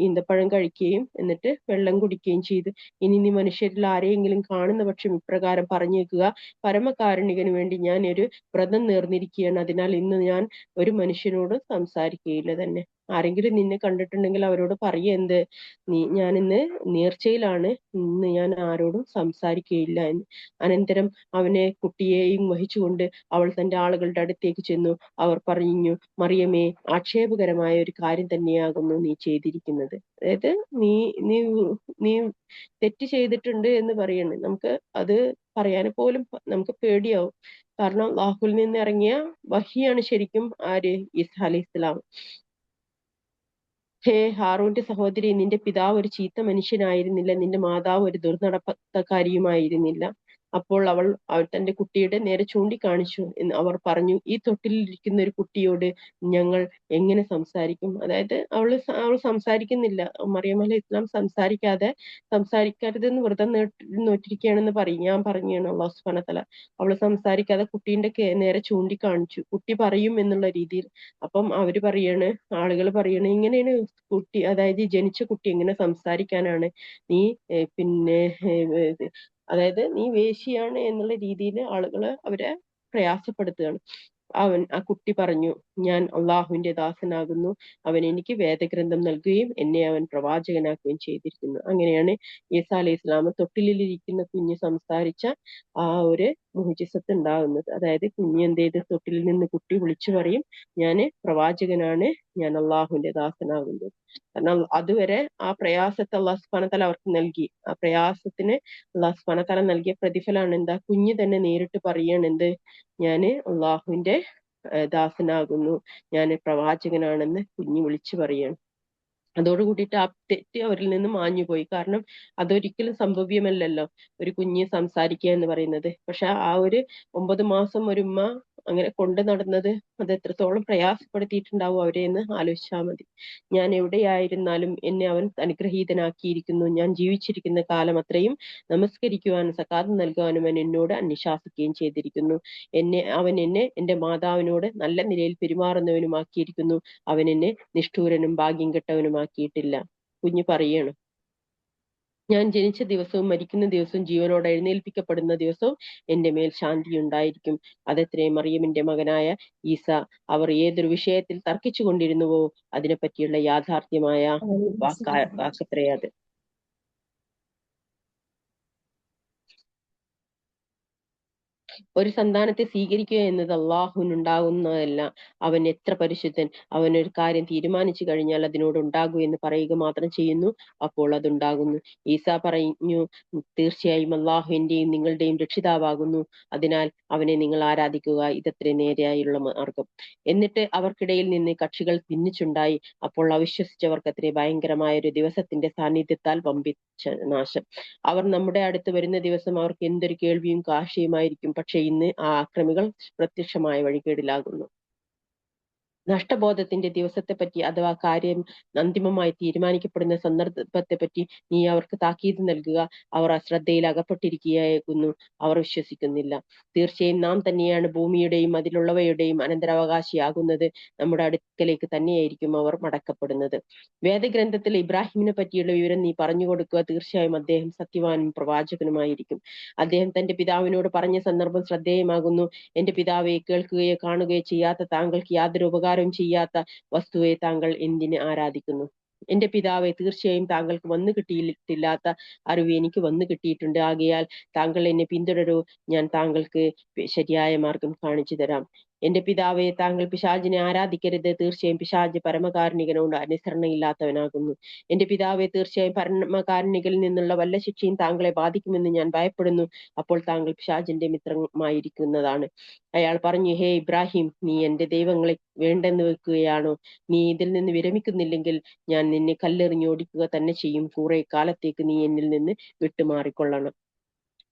ഈന്തപ്പഴം കഴിക്കുകയും എന്നിട്ട് വെള്ളം കുടിക്കുകയും ചെയ്തു. ഇനി നീ മനുഷ്യരിൽ ആരെയെങ്കിലും കാണുന്ന പക്ഷം ഇപ്രകാരം പറഞ്ഞേക്കുക, പരമകാരുണികന് വേണ്ടി ഞാൻ ഒരു വ്രതം നേർന്നിരിക്കുകയാണ്. അതിനാൽ ഇന്ന് ഞാൻ ഒരു മനുഷ്യനോട് സംസാരിക്കുകയില്ല തന്നെ. ആരെങ്കിലും നിന്നെ കണ്ടിട്ടുണ്ടെങ്കിൽ അവരോട് എന്ത്, ഞാൻ ഇന്ന് നേർച്ചയിലാണ്, ഇന്ന് ഞാൻ ആരോടും സംസാരിക്കുകയില്ല എന്ന്. അനന്തരം കുട്ടിയെയും വഹിച്ചുകൊണ്ട് അവൾ തന്റെ ആളുകളുടെ അടുത്തേക്ക് ചെന്നു. അവർ പറഞ്ഞു, മറിയമേ, ആക്ഷേപകരമായ ഒരു കാര്യം തന്നെയാകുന്നു നീ ചെയ്തിരിക്കുന്നത്. അതായത് നീ നീ നീ തെറ്റ് ചെയ്തിട്ടുണ്ട് എന്ന് പറയാണ്. നമുക്ക് അത് പറയാൻ പോലും നമുക്ക് പേടിയാവും. കാരണം അല്ലാഹുവിൽ നിന്ന് ഇറങ്ങിയ വഹിയാണ് ശരിക്കും ആര്? ഈസ അലൈഹിസ്സലാം. ഹേ ഹാറൂന്റെ സഹോദരി, നിന്റെ പിതാവ് ഒരു ചീത്ത മനുഷ്യനായിരുന്നില്ല, നിന്റെ മാതാവ് ഒരു ദുർനടപ്പക്കാരിയുമായിരുന്നില്ല. അപ്പോൾ അവൾ തന്റെ കുട്ടിയുടെ നേരെ ചൂണ്ടിക്കാണിച്ചു. അവർ പറഞ്ഞു, ഈ തൊട്ടിലിരിക്കുന്ന ഒരു കുട്ടിയോട് ഞങ്ങൾ എങ്ങനെ സംസാരിക്കും? അതായത് അവൾ സംസാരിക്കുന്നില്ല. മറിയം അലൈഹി ഇസ്ലാം സംസാരിക്കരുതെന്ന് വ്രതം നോറ്റിരിക്കുകയാണെന്ന് ഞാൻ പറഞ്ഞാണ് അല്ലാഹു സുബ്ഹാനഹു വതആല. അവള് സംസാരിക്കാതെ കുട്ടീന്റെ നേരെ ചൂണ്ടിക്കാണിച്ചു, കുട്ടി പറയും എന്നുള്ള രീതിയിൽ. അപ്പം ആളുകൾ പറയാണ്, ഇങ്ങനെയാണ് കുട്ടി, അതായത് ജനിച്ച കുട്ടി എങ്ങനെ സംസാരിക്കാനാണ്? നീ പിന്നെ അതായത് നീ വേശ്യയാണ് എന്നുള്ള രീതിയിൽ ആളുകൾ അവരെ പ്രയാസപ്പെടുത്തുകയാണ്. ആ കുട്ടി പറഞ്ഞു, ഞാൻ അള്ളാഹുവിന്റെ ദാസനാകുന്നു, അവൻ എനിക്ക് വേദഗ്രന്ഥം നൽകുകയും എന്നെ അവൻ പ്രവാചകനാക്കുകയും ചെയ്തിരിക്കുന്നു. അങ്ങനെയാണ് ഈസാ അലൈഹി ഇസ്ലാം തൊട്ടിലിരിക്കുന്ന കുഞ്ഞ് സംസാരിച്ച ആ ഒരു മുഅ്ജിസത്ത് ഉണ്ടാകുന്നത്. അതായത് കുഞ്ഞ് എന്ത് ചെയ്ത്, തൊട്ടിലിൽ നിന്ന് കുട്ടി വിളിച്ചു പറയും, ഞാന് പ്രവാചകനാണ്, ഞാൻ അള്ളാഹുവിന്റെ ദാസനാകുന്നു. കാരണം അതുവരെ ആ പ്രയാസത്തെ അള്ളാഹു സുബ്ഹാനഹു വതആല അവർക്ക് നൽകി. ആ പ്രയാസത്തിന് അള്ളാഹു സുബ്ഹാനഹു വതആല നൽകിയ പ്രതിഫലമാണ് എന്താ? കുഞ്ഞ് തന്നെ നേരിട്ട് പറയാണ്, എന്ത്, ഞാന് അള്ളാഹുവിന്റെ ദാസനാകുന്നു, ഞാൻ പ്രവാചകനാണെന്ന് കുഞ്ഞ് വിളിച്ചു പറയാണ്. അതോട് കൂടിയിട്ട് ആ തെറ്റ് അവരിൽ നിന്ന് മാഞ്ഞുപോയി. കാരണം അതൊരിക്കലും സംഭവ്യമല്ലല്ലോ ഒരു കുഞ്ഞ് സംസാരിക്കുക എന്ന് പറയുന്നത്. പക്ഷെ ആ ഒരു 9 മാസം ഒരു ഉമ്മ അങ്ങനെ കൊണ്ടു നടന്നത് അത് എത്രത്തോളം പ്രയാസപ്പെടുത്തിയിട്ടുണ്ടാവും അവരെ എന്ന് ആലോചിച്ചാൽ മതി. ഞാൻ എവിടെയായിരുന്നാലും എന്നെ അവൻ അനുഗ്രഹീതനാക്കിയിരിക്കുന്നു. ഞാൻ ജീവിച്ചിരിക്കുന്ന കാലം അത്രയും നമസ്കരിക്കുവാനും സക്കാത്ത് നൽകുവാനും അവൻ എന്നോട് അനുശാസിക്കുകയും ചെയ്തിരിക്കുന്നു. അവൻ എന്നെ എന്റെ മാതാവിനോട് നല്ല നിലയിൽ പെരുമാറുന്നവനുമാക്കിയിരിക്കുന്നു. അവൻ എന്നെ നിഷ്ഠൂരനും ഭാഗ്യം കെട്ടവനുമാക്കിയിട്ടില്ല. കുഞ്ഞ് പറയാണ്, ഞാൻ ജനിച്ച ദിവസവും മരിക്കുന്ന ദിവസവും ജീവനോടെ എഴുന്നേൽപ്പിക്കപ്പെടുന്ന ദിവസവും എന്റെ മേൽ ശാന്തി ഉണ്ടായിരിക്കും. അതെത്രേ മറിയമിന്റെ മകനായ ഈസ. അവർ ഏതൊരു വിഷയത്തിൽ തർക്കിച്ചു കൊണ്ടിരുന്നുവോ അതിനെപ്പറ്റിയുള്ള യാഥാർത്ഥ്യമായ വാക്കത്രേ അത്. ഒരു സന്താനത്തെ സ്വീകരിക്കുക എന്നത് അള്ളാഹുവിനുണ്ടാകുന്നതല്ല. അവൻ എത്ര പരിശുദ്ധൻ! അവൻ ഒരു കാര്യം തീരുമാനിച്ചു കഴിഞ്ഞാൽ അതിനോട് ഉണ്ടാകൂ എന്ന് പറയുക മാത്രം ചെയ്യുന്നു, അപ്പോൾ അതുണ്ടാകുന്നു. ഈസാ പറഞ്ഞു, തീർച്ചയായും അള്ളാഹു എന്റെയും നിങ്ങളുടെയും രക്ഷിതാവാകുന്നു, അതിനാൽ അവനെ നിങ്ങൾ ആരാധിക്കുക, ഇതത്രേ നേരെയായുള്ള മാർഗം. എന്നിട്ട് അവർക്കിടയിൽ നിന്ന് കക്ഷികൾ ഭിന്നിച്ചുണ്ടായി. അപ്പോൾ അവിശ്വസിച്ചവർക്കത്രേ ഭയങ്കരമായ ഒരു ദിവസത്തിന്റെ സാന്നിധ്യത്താൽ വമ്പിച്ച നാശം. അവർ നമ്മുടെ അടുത്ത് വരുന്ന ദിവസം അവർക്ക് എന്തൊരു കേൾവിയും കാഴ്ചയുമായിരിക്കും. പക്ഷെ ഇന്ന് ആ അക്രമികൾ പ്രത്യക്ഷമായ വഴികേടിലാകുന്നു. നഷ്ടബോധത്തിന്റെ ദിവസത്തെപ്പറ്റി അഥവാ കാര്യം അന്തിമമായി തീരുമാനിക്കപ്പെടുന്ന സന്ദർഭത്തെപ്പറ്റി നീ അവർക്ക് താക്കീത് നൽകുക. അവർ അശ്രദ്ധയിൽ അകപ്പെട്ടിരിക്കുകയാകുന്നു, അവർ വിശ്വസിക്കുന്നില്ല. തീർച്ചയായും നാം തന്നെയാണ് ഭൂമിയുടെയും അതിലുള്ളവയുടെയും അനന്തരാവകാശിയാകുന്നത്. നമ്മുടെ അടുക്കലേക്ക് തന്നെയായിരിക്കും അവർ മടക്കപ്പെടുന്നത്. വേദഗ്രന്ഥത്തിൽ ഇബ്രാഹിമിനെ പറ്റിയുള്ള വിവരം നീ പറഞ്ഞു കൊടുക്കുക. തീർച്ചയായും അദ്ദേഹം സത്യവാനും പ്രവാചകനുമായിരിക്കും. അദ്ദേഹം തന്റെ പിതാവിനോട് പറഞ്ഞ സന്ദർഭം ശ്രദ്ധേയമാകുന്നു. എന്റെ പിതാവെ, കേൾക്കുകയോ കാണുകയോ ചെയ്യാത്ത താങ്കൾക്ക് യാതൊരു ഉപകാരവും ചെയ്യാത്ത വസ്തുവെ താങ്കൾ എന്തിന് ആരാധിക്കുന്നു? എന്റെ പിതാവെ, തീർച്ചയായും താങ്കൾക്ക് വന്നു കിട്ടിയിട്ടില്ലാത്ത അറിവ് എനിക്ക് വന്നു കിട്ടിയിട്ടുണ്ട്. ആകയാൽ താങ്കൾ എന്നെ പിന്തുടരൂ, ഞാൻ താങ്കൾക്ക് ശരിയായ മാർഗം കാണിച്ചു തരാം. എന്റെ പിതാവെ, താങ്കൾ പിശാചിനെ ആരാധിക്കരുത്. തീർച്ചയായും പിശാച് പരമകാരുണികനോട് അനുസരണയില്ലാത്തവനാകുന്നു. എന്റെ പിതാവെ, തീർച്ചയായും പരമകാരുണികളിൽ നിന്നുള്ള വല്ല ശിക്ഷയും താങ്കളെ ബാധിക്കുമെന്ന് ഞാൻ ഭയപ്പെടുന്നു. അപ്പോൾ താങ്കൾ പിശാചിന്റെ മിത്രമായിരിക്കുന്നതാണ്. അയാൾ പറഞ്ഞു, ഹേ ഇബ്രാഹിം, നീ എന്റെ ദൈവങ്ങളെ വേണ്ടെന്ന് വെക്കുകയാണോ? നീ ഇതിൽ നിന്ന് വിരമിക്കുന്നില്ലെങ്കിൽ ഞാൻ നിന്നെ കല്ലെറിഞ്ഞ് ഓടിക്കുക തന്നെ ചെയ്യും. കുറെ കാലത്തേക്ക് നീ എന്നിൽ നിന്ന് വിട്ടുമാറിക്കൊള്ളണം.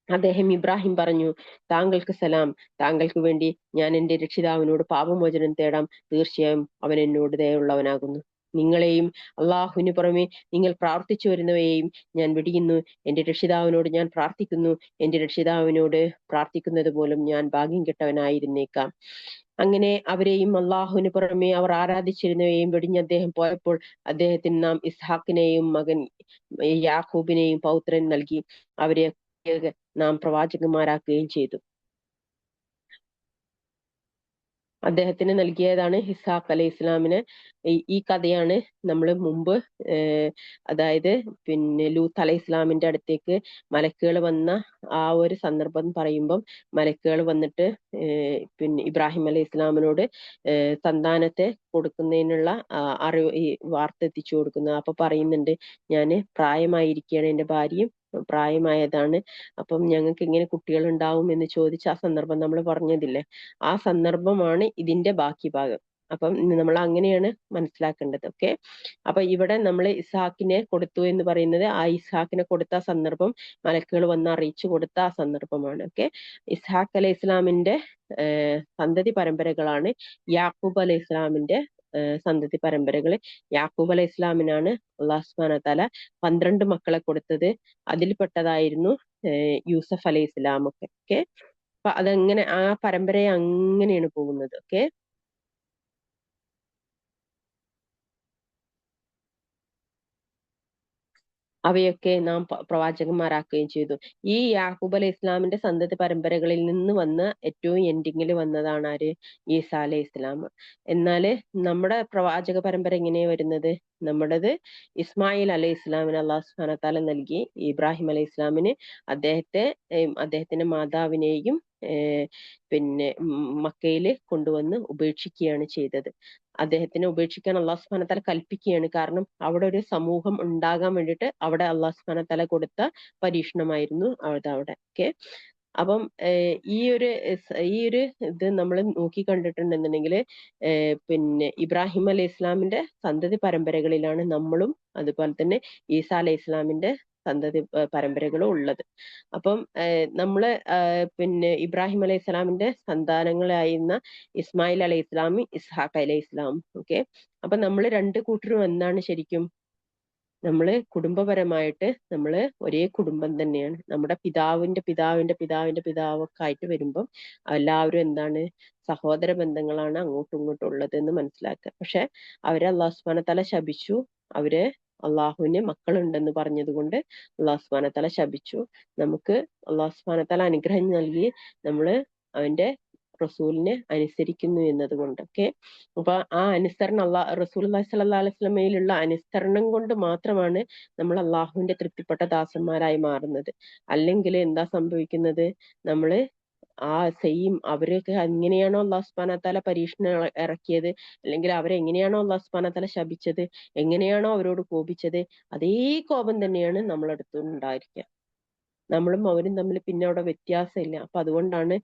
അദ്ദേഹം ഇബ്രാഹിം പറഞ്ഞു, താങ്കൾക്ക് സലാം. താങ്കൾക്ക് വേണ്ടി ഞാൻ എന്റെ രക്ഷിതാവിനോട് പാപമോചനം തേടാം. തീർച്ചയായും അവൻ എന്നോട് ദയയുള്ളവനാകുന്നു. നിങ്ങളെയും അള്ളാഹുവിന് പുറമെ നിങ്ങൾ പ്രാർത്ഥിച്ചു വരുന്നവയെയും ഞാൻ വെടിയുന്നു. എന്റെ രക്ഷിതാവിനോട് ഞാൻ പ്രാർത്ഥിക്കുന്നു. എന്റെ രക്ഷിതാവിനോട് പ്രാർത്ഥിക്കുന്നത് പോലും ഞാൻ ഭാഗ്യം കെട്ടവനായിരുന്നേക്കാം. അങ്ങനെ അവരെയും അള്ളാഹുവിന് പുറമെ അവർ ആരാധിച്ചിരുന്നവയെയും വെടിഞ്ഞ് അദ്ദേഹം പോയപ്പോൾ അദ്ദേഹത്തിന് നാം ഇസ്ഹാക്കിനെയും മകൻ യാഹൂബിനെയും പൗത്രൻ നൽകി. അവരെ നാം പ്രവാചകന്മാരാക്കുകയും ചെയ്തു. അദ്ദേഹത്തിന് നൽകിയതാണ് ഇസ്ഹാഖ് അലൈഹി ഇസ്ലാമിന്. ഈ കഥയാണ് നമ്മൾ മുമ്പ് അതായത് ലൂത്ത് അലൈഹി ഇസ്ലാമിന്റെ അടുത്തേക്ക് മലക്കുകൾ വന്ന ആ ഒരു സന്ദർഭം പറയുമ്പം മലക്കുകൾ വന്നിട്ട് ഇബ്രാഹിം അലൈഹി ഇസ്ലാമിനോട് സന്താനത്തെ കൊടുക്കുന്നതിനുള്ള അറിവ് ഈ വാർത്ത എത്തിച്ചു കൊടുക്കുന്നത്. അപ്പൊ പറയുന്നുണ്ട്, ഞാന് പ്രായമായിരിക്കുകയാണ്, എന്റെ ഭാര്യയും പ്രായമായതാണ്, അപ്പം ഞങ്ങൾക്ക് എങ്ങനെ കുട്ടികൾ ഉണ്ടാവും എന്ന് ചോദിച്ച ആ സന്ദർഭം നമ്മൾ പറഞ്ഞതില്ലേ, ആ സന്ദർഭമാണ് ഇതിന്റെ ബാക്കി ഭാഗം. അപ്പം നമ്മൾ അങ്ങനെയാണ് മനസ്സിലാക്കേണ്ടത്. ഓക്കെ, അപ്പൊ ഇവിടെ നമ്മൾ ഇസ്ഹാക്കിനെ കൊടുത്തു എന്ന് പറയുന്നത് ആ ഇസ്ഹാക്കിനെ കൊടുത്ത സന്ദർഭം മലക്കുകൾ വന്ന് അറിയിച്ചു കൊടുത്ത ആ സന്ദർഭമാണ്. ഓക്കെ, ഇസ്ഹാഖ് അലൈഹി ഇസ്ലാമിന്റെ സന്തതി പരമ്പരകളാണ് യാക്കൂബ് അലൈഹി ഇസ്ലാമിന്റെ സന്തതി പരമ്പരകൾ. യാക്കൂബ് അലൈഹി ഇസ്ലാമിനാണ് അല്ലാഹു സുബ്ഹാനഹു വ തആല 12 മക്കളെ കൊടുത്തത്. അതിൽപ്പെട്ടതായിരുന്നു യൂസഫ് അലൈഹി ഇസ്ലാം ഒക്കെ. ഓക്കെ, അപ്പൊ അതങ്ങനെ ആ പരമ്പരയെ അങ്ങനെയാണ് പോകുന്നത്. ഓക്കെ, അവയൊക്കെ നാം പ്രവാചകന്മാരാക്കുകയും ചെയ്തു. ഈ യാക്കൂബ് അലൈഹി ഇസ്ലാമിന്റെ സന്തതി പരമ്പരകളിൽ നിന്ന് വന്ന ഏറ്റവും എൻഡിങ്ങിൽ വന്നതാണ് ആര്? ഈസാ അലൈഹി ഇസ്ലാം. എന്നാല് നമ്മുടെ പ്രവാചക പരമ്പര എങ്ങനെയാ വരുന്നത്? നമ്മുടേത് ഇസ്മായിൽ അലൈഹി ഇസ്ലാമിന് അല്ലാഹു സുബ്ഹാനഹു വ തആല നൽകി. ഇബ്രാഹിം അലൈഹി ഇസ്ലാമിന് അദ്ദേഹത്തിന്റെ മാതാവിനെയും മക്കയില് കൊണ്ടുവന്ന് ഉപേക്ഷിക്കുകയാണ് ചെയ്തത്. അദ്ദേഹത്തിനെ ഉപേക്ഷിക്കാൻ അല്ലാഹു സുബ്ഹാനഹു വ തആല കൽപ്പിക്കുകയാണ്. കാരണം അവിടെ ഒരു സമൂഹം ഉണ്ടാകാൻ വേണ്ടിയിട്ട് അവിടെ അല്ലാഹു സുബ്ഹാനഹു വ തആല കൊടുത്ത പരീക്ഷണമായിരുന്നു അവിടെ. ഓക്കെ, അപ്പം ഈ ഒരു ഇത് നമ്മൾ നോക്കി കണ്ടിട്ടുണ്ടെന്നുണ്ടെങ്കിൽ ഇബ്രാഹിം അലൈഹി ഇസ്ലാമിന്റെ സന്തതി പരമ്പരകളിലാണ് നമ്മളും അതുപോലെ തന്നെ ഈസാ അലൈഹി ഇസ്ലാമിന്റെ സന്തതി പരമ്പരകളും ഉള്ളത്. അപ്പം നമ്മള് ഇബ്രാഹിം അലൈഹി ഇസ്ലാമിന്റെ സന്താനങ്ങളായിരുന്ന ഇസ്മായിൽ അലൈഹി ഇസ്ലാം, ഇസ്ഹാഖ് അലൈഹി ഇസ്ലാം. ഓക്കെ, അപ്പൊ നമ്മൾ രണ്ട് കൂട്ടരും എന്താണ് ശരിക്കും? നമ്മള് കുടുംബപരമായിട്ട് നമ്മള് ഒരേ കുടുംബം തന്നെയാണ്. നമ്മുടെ പിതാവിന്റെ പിതാവിന്റെ പിതാവിന്റെ പിതാവൊക്കെ ആയിട്ട് വരുമ്പം എല്ലാവരും എന്താണ്? സഹോദര ബന്ധങ്ങളാണ് അങ്ങോട്ടും ഇങ്ങോട്ടും ഉള്ളത് എന്ന് മനസ്സിലാക്കുക. പക്ഷെ അവരെ അല്ലാഹു സുബ്ഹാനഹു വ തആല ശപിച്ചു. അവര് അള്ളാഹുവിന് മക്കളുണ്ടെന്ന് പറഞ്ഞത് കൊണ്ട് അല്ലാഹു സുബ്ഹാനഹു വ തആല ശപിച്ചു. നമുക്ക് അല്ലാഹു സുബ്ഹാനഹു വ തആല അനുഗ്രഹം നൽകി നമ്മള് അവന്റെ റസൂലിനെ അനുസരിക്കുന്നു എന്നതുകൊണ്ട്. ഓക്കെ, അപ്പൊ ആ അനുസരണം റസൂലുള്ളാഹി സ്വല്ലല്ലാഹു അലൈഹി വസല്ലമയിലുള്ള അനുസരണം കൊണ്ട് മാത്രമാണ് നമ്മൾ അള്ളാഹുവിന്റെ തൃപ്തിപ്പെട്ട ദാസന്മാരായി മാറുന്നത്. അല്ലെങ്കിൽ എന്താ സംഭവിക്കുന്നത്? നമ്മള് ആ സെയിം അവരൊക്കെ എങ്ങനെയാണോ അള്ളാഹു സുബ്ഹാനഹു വ തആല പരീക്ഷണം ഇറക്കിയത്, അല്ലെങ്കിൽ അവരെങ്ങനെയാണോ അള്ളാഹു സുബ്ഹാനഹു വ തആല ശപിച്ചത്, എങ്ങനെയാണോ അവരോട് കോപിച്ചത്, അതേ കോപം തന്നെയാണ് നമ്മളടുത്തും ഉണ്ടായിരിക്കുക. നമ്മളും അവരും തമ്മിൽ പിന്നെ അവിടെ വ്യത്യാസമില്ല. അപ്പൊ അതുകൊണ്ടാണ്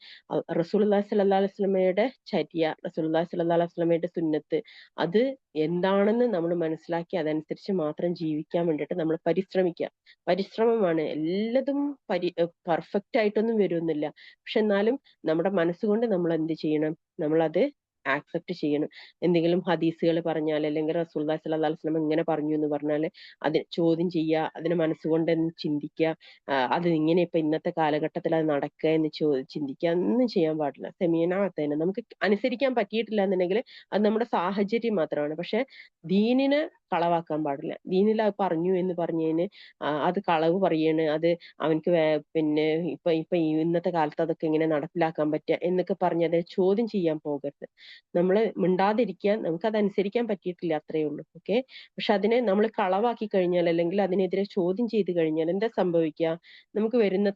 റസൂലുള്ളാഹി സ്വല്ലല്ലാഹു അലൈഹി വസല്ലമയുടെ ചര്യ, റസൂലുള്ളാഹി സ്വല്ലല്ലാഹു അലൈഹി വസല്ലമയുടെ സുന്നത്ത്, അത് എന്താണെന്ന് നമ്മൾ മനസ്സിലാക്കി അതനുസരിച്ച് മാത്രം ജീവിക്കാൻ വേണ്ടിയിട്ട് നമ്മൾ പരിശ്രമിക്കുക. പരിശ്രമമാണ്. എല്ലാതും പെർഫെക്റ്റ് ആയിട്ടൊന്നും വരുന്നില്ല. പക്ഷെ എന്നാലും നമ്മുടെ മനസ്സുകൊണ്ട് നമ്മൾ എന്ത് ചെയ്യണം? നമ്മളത് ആക്സെപ്റ്റ് ചെയ്യണം. എന്തെങ്കിലും ഹദീസുകൾ പറഞ്ഞാൽ, അല്ലെങ്കിൽ റസൂലുള്ളാഹി സ്വല്ലല്ലാഹു അലൈഹി വസല്ലം ഇങ്ങനെ പറഞ്ഞു എന്ന് പറഞ്ഞാൽ അത് ചോദ്യം ചെയ്യുക, അതിനെ മനസ്സുകൊണ്ട് ചിന്തിക്കുക. അത് ഇങ്ങനെ ഇപ്പൊ ഇന്നത്തെ കാലഘട്ടത്തിൽ അത് നടക്കുക എന്ന് ചിന്തിക്കുക, ഒന്നും ചെയ്യാൻ പാടില്ല. സെമീനാത്തന്നെ നമുക്ക് അനുസരിക്കാൻ പറ്റിയിട്ടില്ല എന്നുണ്ടെങ്കിൽ അത് നമ്മുടെ സാഹചര്യം മാത്രമാണ്. പക്ഷെ ദീനിനെ കളവാക്കാൻ പാടില്ല. ദീനിൽ അത് പറഞ്ഞു എന്ന് പറഞ്ഞതിന് അത് കളവ് പറയാണ്, അത് അവൻക്ക് പിന്നെ ഇപ്പൊ ഇപ്പൊ ഇന്നത്തെ കാലത്ത് അതൊക്കെ ഇങ്ങനെ നടപ്പിലാക്കാൻ പറ്റുക എന്നൊക്കെ പറഞ്ഞ് അത് ചോദ്യം ചെയ്യാൻ പോകരുത്. നമ്മൾ മിണ്ടാതിരിക്കാൻ, നമുക്ക് അത് അനുസരിക്കാൻ പറ്റിയിട്ടില്ല, അത്രേ ഉള്ളൂ. ഓക്കെ. പക്ഷെ അതിനെ നമ്മൾ കളവാക്കി കഴിഞ്ഞാൽ, അല്ലെങ്കിൽ അതിനെതിരെ ചോദ്യം ചെയ്ത് കഴിഞ്ഞാൽ എന്താ സംഭവിക്കുക? നമുക്ക് വരുന്ന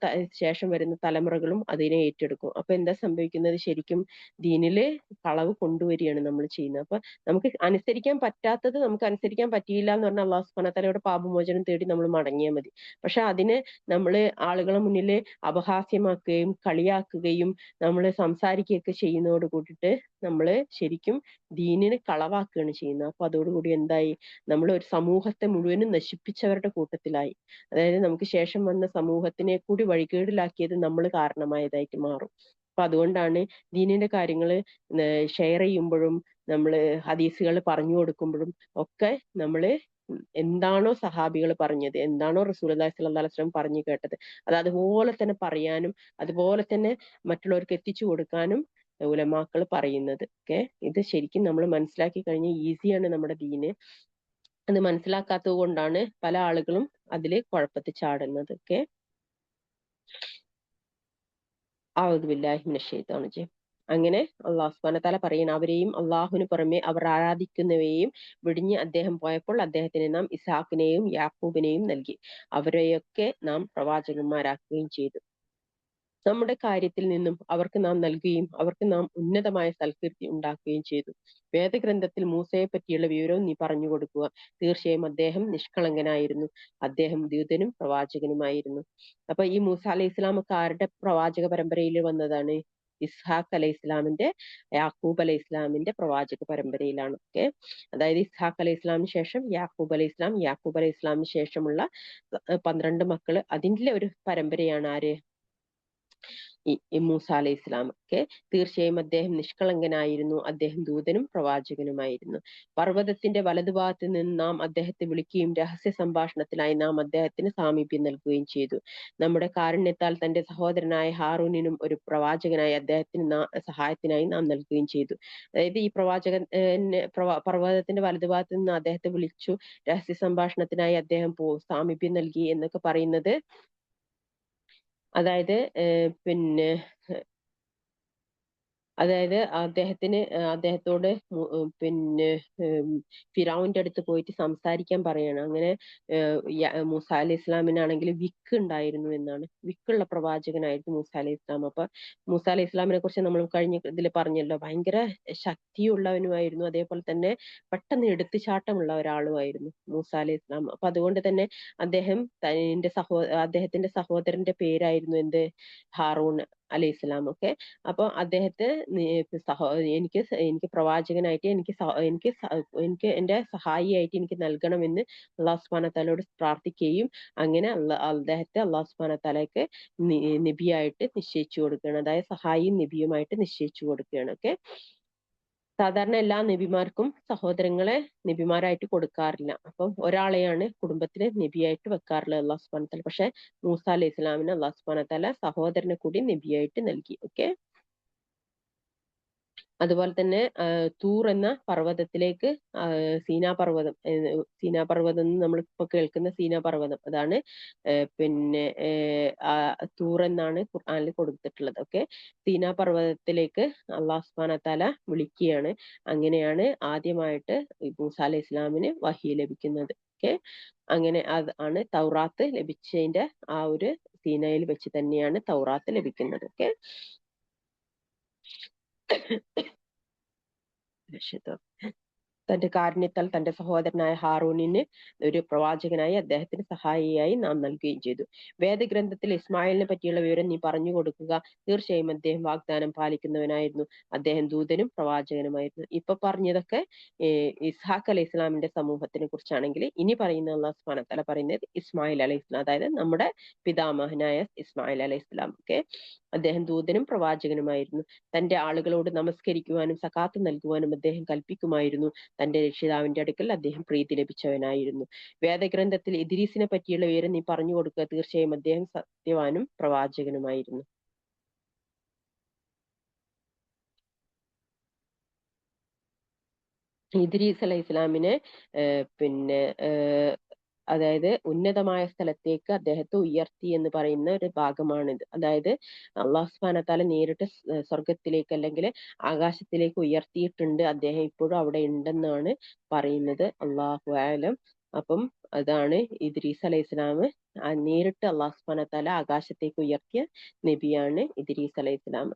ശേഷം വരുന്ന തലമുറകളും അതിനെ ഏറ്റെടുക്കും. അപ്പൊ എന്താ സംഭവിക്കുന്നത്? ശരിക്കും ദീനില് കളവ് കൊണ്ടുവരികയാണ് നമ്മൾ ചെയ്യുന്നത്. അപ്പൊ നമുക്ക് അനുസരിക്കാൻ പറ്റാത്തത് നമുക്ക് അനുസരിക്കാൻ പറ്റിയില്ല എന്ന് പറഞ്ഞാൽ അള്ളാഹു സുബ്ഹാനഹു വ തആലയുടെ പാപമോചനം തേടി നമ്മൾ മടങ്ങിയാൽ മതി. പക്ഷെ അതിനെ നമ്മൾ ആളുകളെ മുന്നിൽ അപഹാസ്യമാക്കുകയും കളിയാക്കുകയും നമ്മൾ സംസാരിക്കുകയൊക്കെ ചെയ്യുന്നതോട് കൂടിയിട്ട് നമ്മൾ ശരിക്കും ദീനിനെ കളവാക്കുകയാണ് ചെയ്യുന്നത്. അപ്പൊ അതോടുകൂടി എന്തായി? നമ്മൾ ഒരു സമൂഹത്തെ മുഴുവനും നശിപ്പിച്ചവരുടെ കൂട്ടത്തിലായി. അതായത് നമുക്ക് ശേഷം വന്ന സമൂഹത്തിനെ കൂടി വഴികേടിലാക്കിയത് നമ്മൾ കാരണമായതായിട്ട് മാറും. അപ്പൊ അതുകൊണ്ടാണ് ദീനിന്റെ കാര്യങ്ങൾ ഷെയർ ചെയ്യുമ്പോഴും, നമ്മൾ ഹദീസുകൾ പറഞ്ഞു കൊടുക്കുമ്പോഴും ഒക്കെ നമ്മൾ എന്താണോ സഹാബികൾ പറഞ്ഞത്, എന്താണോ റസൂലുള്ളാഹി സ്വല്ലല്ലാഹു അലൈഹി വസല്ലം പറഞ്ഞു കേട്ടത്, അത് അതുപോലെ തന്നെ പറയാനും അതുപോലെ തന്നെ മറ്റുള്ളവർക്ക് എത്തിച്ചു കൊടുക്കാനും ഉലമാക്കൾ പറയുന്നത്. ഓക്കെ. ഇത് ശരിക്കും നമ്മൾ മനസ്സിലാക്കി കഴിഞ്ഞാൽ ഈസിയാണ് നമ്മുടെ ദീന്. അത് മനസ്സിലാക്കാത്തത് കൊണ്ടാണ് പല ആളുകളും അതില് കുഴപ്പത്തിൽ ചാടുന്നത്. ഓക്കെ. ഔദു ബില്ലാഹി മിനശ് ശൈത്വാനിർ റജീം. അങ്ങനെ അള്ളാഹു സുബ്ഹാനഹു വ തആല പറയുന്നു, അവരെയും അള്ളാഹുവിന് പുറമെ അവർ ആരാധിക്കുന്നവയെയും വെടിഞ്ഞ് അദ്ദേഹം പോയപ്പോൾ അദ്ദേഹത്തിന് നാം ഇസ്ഹാക്കിനെയും യാക്കൂബിനെയും നൽകി, അവരെയൊക്കെ നാം പ്രവാചകന്മാരാക്കുകയും ചെയ്തു. നമ്മുടെ കാര്യത്തിൽ നിന്നും അവർക്ക് നാം നൽകുകയും അവർക്ക് നാം ഉന്നതമായ സൽകീർത്തി ഉണ്ടാക്കുകയും ചെയ്തു. വേദഗ്രന്ഥത്തിൽ മൂസയെ പറ്റിയുള്ള വിവരവും നീ പറഞ്ഞു കൊടുക്കുക. തീർച്ചയായും അദ്ദേഹം നിഷ്കളങ്കനായിരുന്നു, അദ്ദേഹം ദൂതനും പ്രവാചകനുമായിരുന്നു. അപ്പൊ ഈ മൂസ അലൈഹി ഇസ്ലാം ഒക്കെ ആരുടെ പ്രവാചക പരമ്പരയിൽ വന്നതാണ്? ഇസ്ഹാഖ് അലൈഹി ഇസ്ലാമിന്റെ, യാക്കൂബ് അലൈഹി ഇസ്ലാമിന്റെ പ്രവാചക പരമ്പരയിലാണ്. ഓക്കെ. അതായത് ഇസ്ഹാഖ് അലൈഹി ഇസ്ലാമിന് ശേഷം യാക്കൂബ് അലൈഹി ഇസ്ലാം, യാക്കൂബ് അലൈഹി ഇസ്ലാമിന് ശേഷമുള്ള 12 മക്കള്, അതിന്റെ ഒരു പരമ്പരയാണ് ആര്? മൂസ അലൈഹി ഇസ്ലാം. ഒക്കെ തീർച്ചയായും അദ്ദേഹം നിഷ്കളങ്കനായിരുന്നു, അദ്ദേഹം ദൂതനും പ്രവാചകനുമായിരുന്നു. പർവ്വതത്തിന്റെ വലതുഭാഗത്ത് നിന്ന് നാം അദ്ദേഹത്തെ വിളിക്കുകയും രഹസ്യ സംഭാഷണത്തിനായി നാം അദ്ദേഹത്തിന് സാമീപ്യം നൽകുകയും ചെയ്തു. നമ്മുടെ കാരുണ്യത്താൽ തന്റെ സഹോദരനായ ഹാറൂനിനും ഒരു പ്രവാചകനായി അദ്ദേഹത്തിന് സഹായത്തിനായി നാം നൽകുകയും ചെയ്തു. അതായത് ഈ പ്രവാചകൻ പർവ്വതത്തിന്റെ വലതുഭാഗത്ത് നിന്ന് അദ്ദേഹത്തെ വിളിച്ചു, രഹസ്യ സംഭാഷണത്തിനായി അദ്ദേഹം സാമീപ്യം നൽകി എന്നൊക്കെ പറയുന്നത്, അതായത് പിന്നെ അതായത് അദ്ദേഹത്തോട് പിന്നെ ഫിറൗന്റെ അടുത്ത് പോയിട്ട് സംസാരിക്കാൻ പറയണം. അങ്ങനെ മൂസ അലൈഹി ഇസ്ലാമിനാണെങ്കിൽ വിക്ക് ഉണ്ടായിരുന്നു എന്നാണ്. വിക്കുള്ള പ്രവാചകനായിരുന്നു മൂസ അലൈഹി ഇസ്ലാം. അപ്പൊ മൂസ അലൈഹി ഇസ്ലാമിനെ കുറിച്ച് നമ്മൾ കഴിഞ്ഞ ഇതിൽ പറഞ്ഞല്ലോ, ഭയങ്കര ശക്തിയുള്ളവനുമായിരുന്നു, അതേപോലെ തന്നെ പെട്ടെന്ന് എടുത്തുചാട്ടമുള്ള ഒരാളുമായിരുന്നു മൂസ അലൈഹി ഇസ്ലാം. അപ്പൊ അതുകൊണ്ട് തന്നെ അദ്ദേഹത്തിന്റെ സഹോദരന്റെ പേരായിരുന്നു എന്ത്? ഹാറൂൺ അലൈഹി ഇസ്ലാം. ഒക്കെ. അപ്പൊ അദ്ദേഹത്തെ എനിക്ക് പ്രവാചകനായിട്ട് എനിക്ക് എന്റെ സഹായിയായിട്ട് എനിക്ക് നൽകണമെന്ന് അള്ളാഹു സുബ്ഹാനഹു വ തആലയോട് പ്രാർത്ഥിക്കുകയും അങ്ങനെ അദ്ദേഹത്തെ അള്ളാഹു സുബ്ഹാനഹു വ തആലയ്ക്ക് നബിയായിട്ട് നിശ്ചയിച്ചു കൊടുക്കുകയാണ്. അതായത് സഹായിയും നബിയുമായിട്ട് നിശ്ചയിച്ചു കൊടുക്കുകയാണ്. ഒക്കെ. സാധാരണ എല്ലാ നബിമാർക്കും സഹോദരങ്ങളെ നബിമാരായിട്ട് കൊടുക്കാറില്ല. അപ്പം ഒരാളെയാണ് കുടുംബത്തിലെ നബിയായിട്ട് വെക്കാറുള്ളത് അള്ളാഹു സുബ്ഹാനഹു വ തആല. പക്ഷെ മൂസ അലൈഹി ഇസ്ലാമിന് അള്ളാഹു സുബ്ഹാനഹു വ തആല സഹോദരനെ കൂടി നബിയായിട്ട് നൽകി. ഓക്കെ. അതുപോലെ തന്നെ തൂർ എന്ന പർവ്വതത്തിലേക്ക്, സീനാ പർവ്വതം നമ്മൾ ഇപ്പൊ കേൾക്കുന്ന സീനാ പർവ്വതം, അതാണ് പിന്നെ തൂർ എന്നാണ് ഖുർആനിൽ കൊടുത്തിട്ടുള്ളത്. ഓക്കെ. സീനാ പർവ്വതത്തിലേക്ക് അള്ളാഹു സുബ്ഹാനഹു വ തആല വിളിക്കുകയാണ്. അങ്ങനെയാണ് ആദ്യമായിട്ട് മൂസ അലൈഹി ഇസ്ലാമിന് വഹി ലഭിക്കുന്നത്. ഓക്കെ. അങ്ങനെ ആണ് തൗറാത്ത് ലഭിച്ചതിന്റെ ആ ഒരു സീനയിൽ വെച്ച് തന്നെയാണ് തൗറാത്ത് ലഭിക്കുന്നത്. ഓക്കെ. തന്റെ കാരുണ്യത്താൽ തന്റെ സഹോദരനായ ഹാറൂനിന് ഒരു പ്രവാചകനായി അദ്ദേഹത്തിന് സഹായിയായി നാം നൽകുകയും ചെയ്തു. വേദഗ്രന്ഥത്തിൽ ഇസ്മായിലിനെ പറ്റിയുള്ള വിവരം നീ പറഞ്ഞു കൊടുക്കുക. തീർച്ചയായും അദ്ദേഹം വാഗ്ദാനം പാലിക്കുന്നവനായിരുന്നു. അദ്ദേഹം ദൂതനും പ്രവാചകനുമായിരുന്നു. ഇപ്പൊ പറഞ്ഞതൊക്കെ ഇസ്ഹാഖ് അലൈഹി ഇസ്ലാമിന്റെ സമൂഹത്തിനെ കുറിച്ചാണെങ്കിൽ, ഇനി പറയുന്ന അല്ലാഹു സുബ്ഹാനഹു വ തആല പറയുന്നത് ഇസ്മായിൽ അലൈഹി ഇസ്ലാം, അതായത് നമ്മുടെ പിതാമഹനായ ഇസ്മായിൽ അലൈഹി ഇസ്ലാം. അദ്ദേഹം ദൂതനും പ്രവാചകനുമായിരുന്നു. തന്റെ ആളുകളോട് നമസ്കരിക്കുവാനും സകാത്ത് നൽകുവാനും അദ്ദേഹം കൽപ്പിക്കുമായിരുന്നു. തന്റെ രക്ഷിതാവിന്റെ അടുക്കൽ അദ്ദേഹം പ്രീതി ലഭിച്ചവനായിരുന്നു. വേദഗ്രന്ഥത്തിൽ ഇദ്രീസിനെ പറ്റിയുള്ള വിവരം നീ പറഞ്ഞു കൊടുക്കുക. തീർച്ചയായും അദ്ദേഹം സത്യവാനും പ്രവാചകനുമായിരുന്നു. ഇദ്രീസ് അലൈഹി ഇസ്ലാമിനെ പിന്നെ അതായത് ഉന്നതമായ സ്ഥലത്തേക്ക് അദ്ദേഹത്തെ ഉയർത്തി എന്ന് പറയുന്ന ഒരു ഭാഗമാണിത്. അതായത് അള്ളാഹു സുബ്ഹാനഹു വ തആല നേരിട്ട് സ്വർഗത്തിലേക്ക് അല്ലെങ്കിൽ ആകാശത്തിലേക്ക് ഉയർത്തിയിട്ടുണ്ട്. അദ്ദേഹം ഇപ്പോഴും അവിടെ ഉണ്ടെന്നാണ് പറയുന്നത്. അള്ളാഹു ആലം. അപ്പം അതാണ് ഇദ്രീസ് അലൈഹി ഇസ്ലാം. നേരിട്ട് അള്ളാഹു സുബ്ഹാനഹു വ തആല ആകാശത്തേക്ക് ഉയർത്തിയ നബിയാണ് ഇദ്രീസ് അലൈഹി ഇസ്ലാം.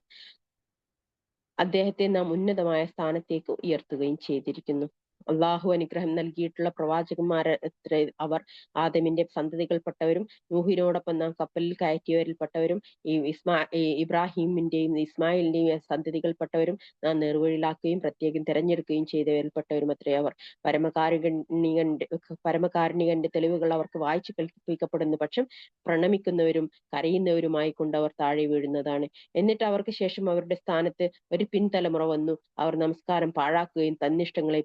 അദ്ദേഹത്തെ നാം ഉന്നതമായ സ്ഥാനത്തേക്ക് ഉയർത്തുകയും ചെയ്തിരിക്കുന്നു. അള്ളാഹു അനുഗ്രഹം നൽകിയിട്ടുള്ള പ്രവാചകന്മാർ അവർ ആദമിന്റെ സന്തതികൾപ്പെട്ടവരും നൂഹിനോടൊപ്പം നാം കപ്പലിൽ കയറ്റിയവരിൽപ്പെട്ടവരും ഇബ്രാഹിമിന്റെയും ഇസ്മായിലിന്റെയും സന്തതികൾപ്പെട്ടവരും നാം നേർവഴിയിലാക്കുകയും പ്രത്യേകം തെരഞ്ഞെടുക്കുകയും ചെയ്തവരിൽപ്പെട്ടവരും അത്രേ അവർ. പരമകാരുണികന്റെ തെളിവുകൾ അവർക്ക് വായിച്ചു കേൾപ്പിക്കപ്പെടുന്ന പക്ഷം പ്രണമിക്കുന്നവരും കരയുന്നവരുമായി കൊണ്ട് അവർ താഴെ വീഴുന്നതാണ്. എന്നിട്ട് അവർക്ക് ശേഷം അവരുടെ സ്ഥാനത്ത് ഒരു പിൻതലമുറ വന്നു. അവർ നമസ്കാരം പാഴാക്കുകയും തന്നിഷ്ടങ്ങളെ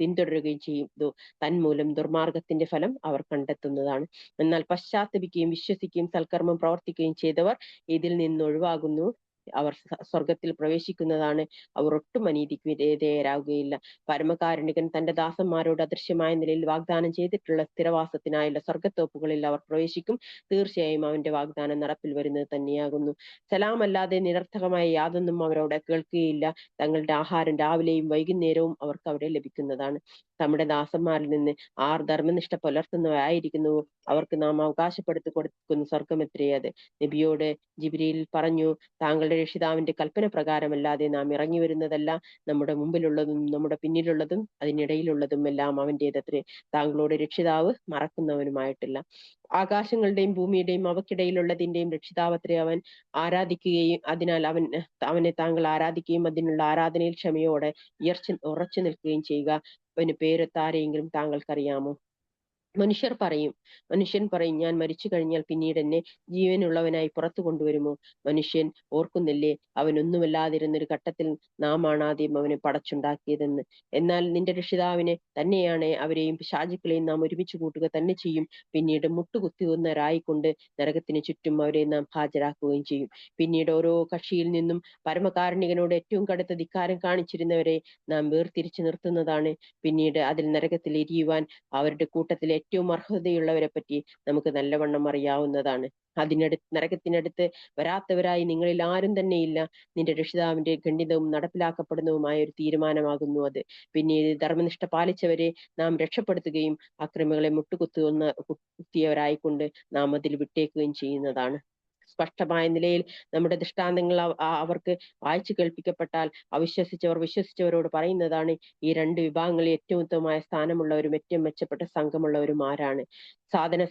പിന്തുടരുകയും ചെയ്തു. തന്മൂലം ദുർമാർഗത്തിന്റെ ഫലം അവർ കണ്ടെത്തുന്നതാണ്. എന്നാൽ പശ്ചാത്തപിക്കുകയും വിശ്വസിക്കുകയും സൽക്കർമ്മം പ്രവർത്തിക്കുകയും ചെയ്തവർ ഇതിൽ നിന്ന് ഒഴിവാകുന്നു. അവർ സ്വർഗത്തിൽ പ്രവേശിക്കുന്നതാണ്. അവർ ഒട്ടും അനീതിക്ക് വിധേയരാകുകയില്ല. പരമകാരുണികൻ തന്റെ ദാസന്മാരോട് അദൃശ്യമായ നിലയിൽ വാഗ്ദാനം ചെയ്തിട്ടുള്ള സ്ഥിരവാസത്തിനായുള്ള സ്വർഗത്തോപ്പുകളിൽ അവർ പ്രവേശിക്കും. തീർച്ചയായും അവന്റെ വാഗ്ദാനം നടപ്പിൽ വരുന്നത് തന്നെയാകുന്നു. സലാം അല്ലാതെ നിരർത്ഥകമായ യാതൊന്നും അവരോട് കേൾക്കുകയില്ല. തങ്ങളുടെ ആഹാരം രാവിലെയും വൈകുന്നേരവും അവർക്ക് അവിടെ ലഭിക്കുന്നതാണ്. നമ്മുടെ ദാസന്മാരിൽ നിന്ന് ആർ ധർമ്മനിഷ്ഠ പുലർത്തുന്നവരായിരിക്കുന്നുവോ അവർക്ക് നാം അവകാശപ്പെടുത്തി കൊടുക്കുന്ന സ്വർഗം എത്രയത്. നബിയോട് ജിബ്രീൽ പറഞ്ഞു, താങ്കളുടെ രക്ഷിതാവിന്റെ കൽപ്പന പ്രകാരമല്ലാതെ നാം ഇറങ്ങി വരുന്നതല്ല. നമ്മുടെ മുമ്പിലുള്ളതും നമ്മുടെ പിന്നിലുള്ളതും അതിനിടയിലുള്ളതും എല്ലാം അവന്റേതത്രേ. താങ്കളോട് രക്ഷിതാവ് മറക്കുന്നവനുമായിട്ടില്ല. ആകാശങ്ങളുടെയും ഭൂമിയുടെയും അവക്കിടയിലുള്ളതിന്റെയും രക്ഷിതാവത്രേ അവൻ. ആരാധിക്കുകയും അതിനാൽ അവനെ താങ്കൾ ആരാധിക്കുകയും അതിനുള്ള ആരാധനയിൽ ക്ഷമയോടെ ഉറച്ചു നിൽക്കുകയും ചെയ്യുക. അവന് പേരൊത്താരെയെങ്കിലും താങ്കൾക്കറിയാമോ? മനുഷ്യൻ പറയും, ഞാൻ മരിച്ചു കഴിഞ്ഞാൽ പിന്നീട് എന്നെ ജീവനുള്ളവനായി പുറത്തു കൊണ്ടുവരുമോ? മനുഷ്യൻ ഓർക്കുന്നില്ലേ, അവൻ ഒന്നുമല്ലാതിരുന്നൊരു ഘട്ടത്തിൽ നാം ആണ് ആദ്യം അവനെ പടച്ചുണ്ടാക്കിയതെന്ന്. എന്നാൽ നിന്റെ രക്ഷിതാവിനെ തന്നെയാണ് അവരെയും പിശാചുക്കളെയും നാം ഒരുമിച്ച് കൂട്ടുക തന്നെ ചെയ്യും. പിന്നീട് മുട്ടുകുത്തുന്നവരായിക്കൊണ്ട് നരകത്തിന് ചുറ്റും അവരെ നാം ഹാജരാക്കുകയും ചെയ്യും. പിന്നീട് ഓരോ കക്ഷിയിൽ നിന്നും പരമകാരുണികനോട് ഏറ്റവും കടുത്ത ധിക്കാരം കാണിച്ചിരുന്നവരെ നാം വേർതിരിച്ചു നിർത്തുന്നതാണ്. പിന്നീട് അതിൽ നരകത്തിൽ എരിയുവാൻ അവരുടെ കൂട്ടത്തിൽ ഏറ്റവും അർഹതയുള്ളവരെ പറ്റി നമുക്ക് നല്ലവണ്ണം അറിയാവുന്നതാണ്. നരകത്തിനടുത്ത് വരാത്തവരായി നിങ്ങളിൽ ആരും തന്നെയില്ല. നിന്റെ രക്ഷിതാവിന്റെ ഖണ്ഡിതവും നടപ്പിലാക്കപ്പെടുന്നതുമായ ഒരു തീരുമാനമാകുന്നു അത്. പിന്നീട് ധർമ്മനിഷ്ഠ പാലിച്ചവരെ നാം രക്ഷപ്പെടുത്തുകയും അക്രമികളെ കുത്തിയവരായിക്കൊണ്ട് നാം അതിൽ വിട്ടേക്കുകയും ചെയ്യുന്നതാണ്. സ്പഷ്ടമായ നിലയിൽ നമ്മുടെ ദൃഷ്ടാന്തങ്ങൾ അവർക്ക് വായിച്ചു കേൾപ്പിക്കപ്പെട്ടാൽ അവിശ്വസിച്ചവർ വിശ്വസിച്ചവരോട് പറയുന്നതാണ്, ഈ രണ്ട് വിഭാഗങ്ങളിൽ ഏറ്റവും ഉത്തമമായ സ്ഥാനമുള്ളവരും ഏറ്റവും മെച്ചപ്പെട്ട സംഘമുള്ളവരും ആരാണ്? സാധന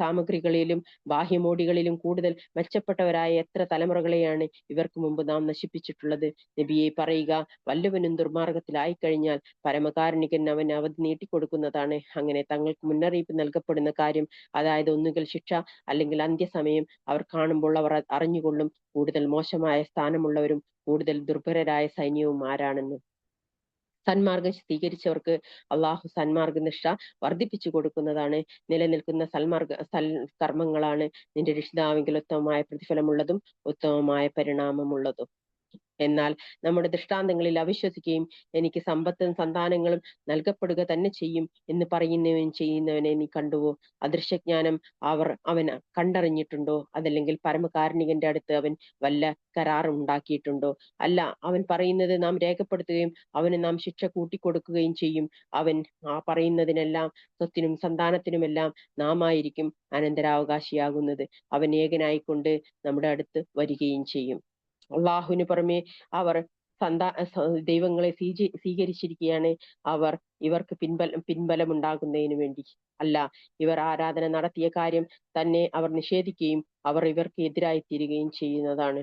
സാമഗ്രികളിലും ബാഹ്യമോടികളിലും കൂടുതൽ മെച്ചപ്പെട്ടവരായ എത്ര തലമുറകളെയാണ് ഇവർക്ക് മുമ്പ് നാം നശിപ്പിച്ചിട്ടുള്ളത്. നബിയെ പറയുക, വല്ലവനും ദുർമാർഗത്തിലായി കഴിഞ്ഞാൽ പരമകാരുണികൻ അവൻ അവധി നീട്ടിക്കൊടുക്കുന്നതാണ്. അങ്ങനെ തങ്ങൾക്ക് മുന്നറിയിപ്പ് നൽകപ്പെടുന്ന കാര്യം, അതായത് ഒന്നുകിൽ ശിക്ഷ അല്ലെങ്കിൽ അന്ത്യസമയം അവർ കാണുമ്പോൾ അവർ അറിഞ്ഞുകൊള്ളും കൂടുതൽ മോശമായ സ്ഥാനമുള്ളവരും കൂടുതൽ ദുർബലരായ സൈന്യവും ആരാണെന്ന്. സന്മാർഗം സ്വീകരിച്ചവർക്ക് അള്ളാഹു സന്മാർഗനിഷ്ഠ വർദ്ധിപ്പിച്ചു കൊടുക്കുന്നതാണ്. നിലനിൽക്കുന്ന സൽക്കർമ്മങ്ങളാണ് നിന്റെ രക്ഷിതാവെങ്കിൽ ഉത്തമമായ പ്രതിഫലമുള്ളതും ഉത്തമമായ പരിണാമമുള്ളതും. എന്നാൽ നമ്മുടെ ദൃഷ്ടാന്തങ്ങളിൽ അവിശ്വസിക്കുകയും എനിക്ക് സമ്പത്തും സന്താനങ്ങളും നൽകപ്പെടുക തന്നെ ചെയ്യും എന്ന് ചെയ്യുന്നവനെ നീ കണ്ടുവോ? അദൃശ്യജ്ഞാനം അവൻ കണ്ടറിഞ്ഞിട്ടുണ്ടോ? അതല്ലെങ്കിൽ പരമകാരുണികന്റെ അടുത്ത് അവൻ വല്ല കരാറുണ്ടാക്കിയിട്ടുണ്ടോ? അല്ല, അവൻ പറയുന്നത് നാം രേഖപ്പെടുത്തുകയും അവന് നാം ശിക്ഷ കൂട്ടിക്കൊടുക്കുകയും ചെയ്യും. അവൻ പറയുന്നതിനെല്ലാം സ്വത്തിനും സന്താനത്തിനുമെല്ലാം നാം ആയിരിക്കും അനന്തരാവകാശിയാകുന്നത്. അവൻ ഏകനായിക്കൊണ്ട് നമ്മുടെ അടുത്ത് വരികയും ചെയ്യും. അള്ളാഹുവിന് പുറമെ അവർ ദൈവങ്ങളെ സ്വീകരിച്ചിരിക്കുകയാണ്. ഇവർക്ക് പിൻബലമുണ്ടാകുന്നതിന് വേണ്ടി അല്ല, ഇവർ ആരാധന നടത്തിയ കാര്യം തന്നെ അവർ നിഷേധിക്കുകയും അവർ ഇവർക്ക് എതിരായി തീരുകയും ചെയ്യുന്നതാണ്.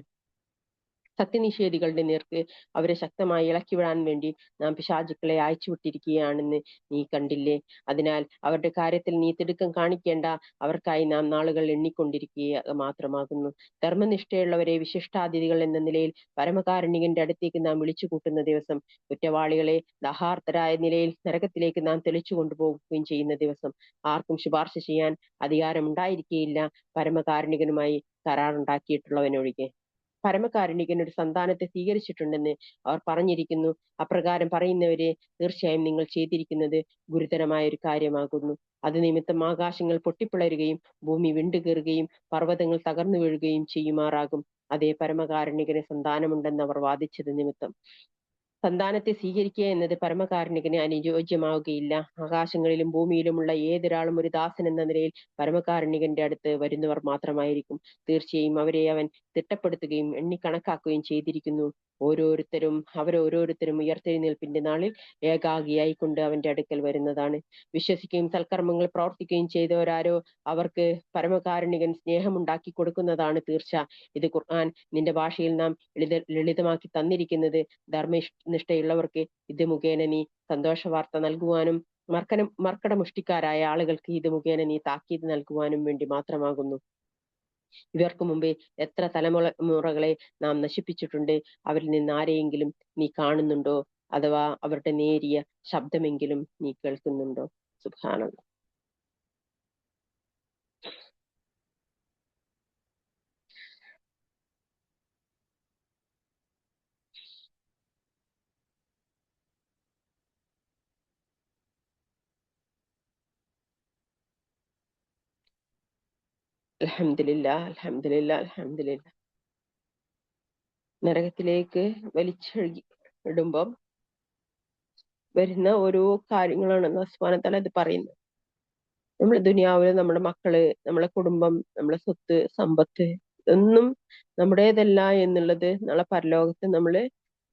സത്യനിഷേധികളുടെ നേർക്ക് അവരെ ശക്തമായി ഇളക്കിവിടാൻ വേണ്ടി നാം പിശാചുക്കളെ അയച്ചുവിട്ടിരിക്കുകയാണെന്ന് നീ കണ്ടില്ലേ? അതിനാൽ അവരുടെ കാര്യത്തിൽ നീ തിടുക്കം കാണിക്കേണ്ട. അവർക്കായി നാം നാളുകൾ എണ്ണിക്കൊണ്ടിരിക്കുക മാത്രമാകുന്നു. ധർമ്മനിഷ്ഠയുള്ളവരെ വിശിഷ്ടാതിഥികൾ എന്ന നിലയിൽ പരമകാരുണികന്റെ അടുത്തേക്ക് നാം വിളിച്ചു കൂട്ടുന്ന ദിവസം, കുറ്റവാളികളെ ദഹാർത്തരായ നിലയിൽ നരകത്തിലേക്ക് നാം തെളിച്ചു കൊണ്ടുപോവുകയും ചെയ്യുന്ന ദിവസം, ആർക്കും ശുപാർശ ചെയ്യാൻ അധികാരമുണ്ടായിരിക്കുകയില്ല, പരമകാരുണികനുമായി കരാറുണ്ടാക്കിയിട്ടുള്ളവനൊഴികെ. പരമകാരുണികൻ ഒരു സന്താനത്തെ സ്വീകരിച്ചിട്ടുണ്ടെന്ന് അവർ പറഞ്ഞിരിക്കുന്നു. അപ്രകാരം പറയുന്നവരെ തീർച്ചയായും നിങ്ങൾ ചെയ്തിരിക്കുന്നത് ഗുരുതരമായ ഒരു കാര്യമാകുന്നു. അത് നിമിത്തം ആകാശങ്ങൾ പൊട്ടിപ്പിളരുകയും ഭൂമി വിണ്ടുകീറുകയും പർവ്വതങ്ങൾ തകർന്നു വീഴുകയും ചെയ്യുമാറാകും. അതേ പരമകാരുണികന് സന്താനമുണ്ടെന്ന് അവർ വാദിച്ചത് നിമിത്തം. സന്താനത്തെ സ്വീകരിക്കുക എന്നത് പരമകാരുണികന് അനുയോജ്യമാവുകയില്ല. ആകാശങ്ങളിലും ഭൂമിയിലുമുള്ള ഏതൊരാളും ഒരു ദാസൻ എന്ന നിലയിൽ പരമകാരുണികന്റെ അടുത്ത് വരുന്നവർ മാത്രമായിരിക്കും. തീർച്ചയായും അവരെ അവൻ തിട്ടപ്പെടുത്തുകയും എണ്ണിക്കണക്കാക്കുകയും ചെയ്തിരിക്കുന്നു. അവരോരോരുത്തരും ഉയർത്തെഴുന്നേൽപ്പിന്റെ നാളിൽ ഏകാഗിയായിക്കൊണ്ട് അവന്റെ അടുക്കൽ വരുന്നതാണ്. വിശ്വസിക്കുകയും സൽക്കർമ്മങ്ങൾ പ്രവർത്തിക്കുകയും ചെയ്തവരാരോ അവർക്ക് പരമകാരുണികൻ സ്നേഹമുണ്ടാക്കി കൊടുക്കുന്നതാണ് തീർച്ച. ഇത് ഖുർആൻ നിന്റെ ഭാഷയിൽ നാം ലളിതമാക്കി തന്നിരിക്കുന്നത് ധർമ്മനിഷ്ഠയുള്ളവർക്ക് ഇത് മുഖേന നീ സന്തോഷ വാർത്ത നൽകുവാനും മർക്കടമുഷ്ടിക്കാരായ ആളുകൾക്ക് ഇത് മുഖേന നീ താക്കീത് നൽകുവാനും വേണ്ടി മാത്രമാകുന്നു. ഇവർക്ക് മുമ്പേ എത്ര തലമുറകളെ നാം നശിപ്പിച്ചിട്ടുണ്ട്. അവരിൽ നിന്ന് ആരെയെങ്കിലും നീ കാണുന്നുണ്ടോ? അഥവാ അവരുടെ നേരിയ ശബ്ദമെങ്കിലും നീ കേൾക്കുന്നുണ്ടോ? സുബ്ഹാനല്ലാഹ്. അൽഹംദുലില്ലാഹ്, അൽഹംദുലില്ലാഹ്, അൽഹംദുലില്ലാഹ്. നരകത്തിലേക്ക് വലിച്ചിടുമ്പം വരുന്ന ഓരോ കാര്യങ്ങളാണ് അല്ലാഹു സുബ്ഹാനഹു വ തആല ഇത് പറയുന്നത്. നമ്മുടെ ദുനിയാവില് നമ്മുടെ മക്കള്, നമ്മളെ കുടുംബം, നമ്മളെ സ്വത്ത് സമ്പത്ത് ഇതൊന്നും നമ്മുടേതല്ല എന്നുള്ളത് നാളെ പരലോകത്ത് നമ്മള്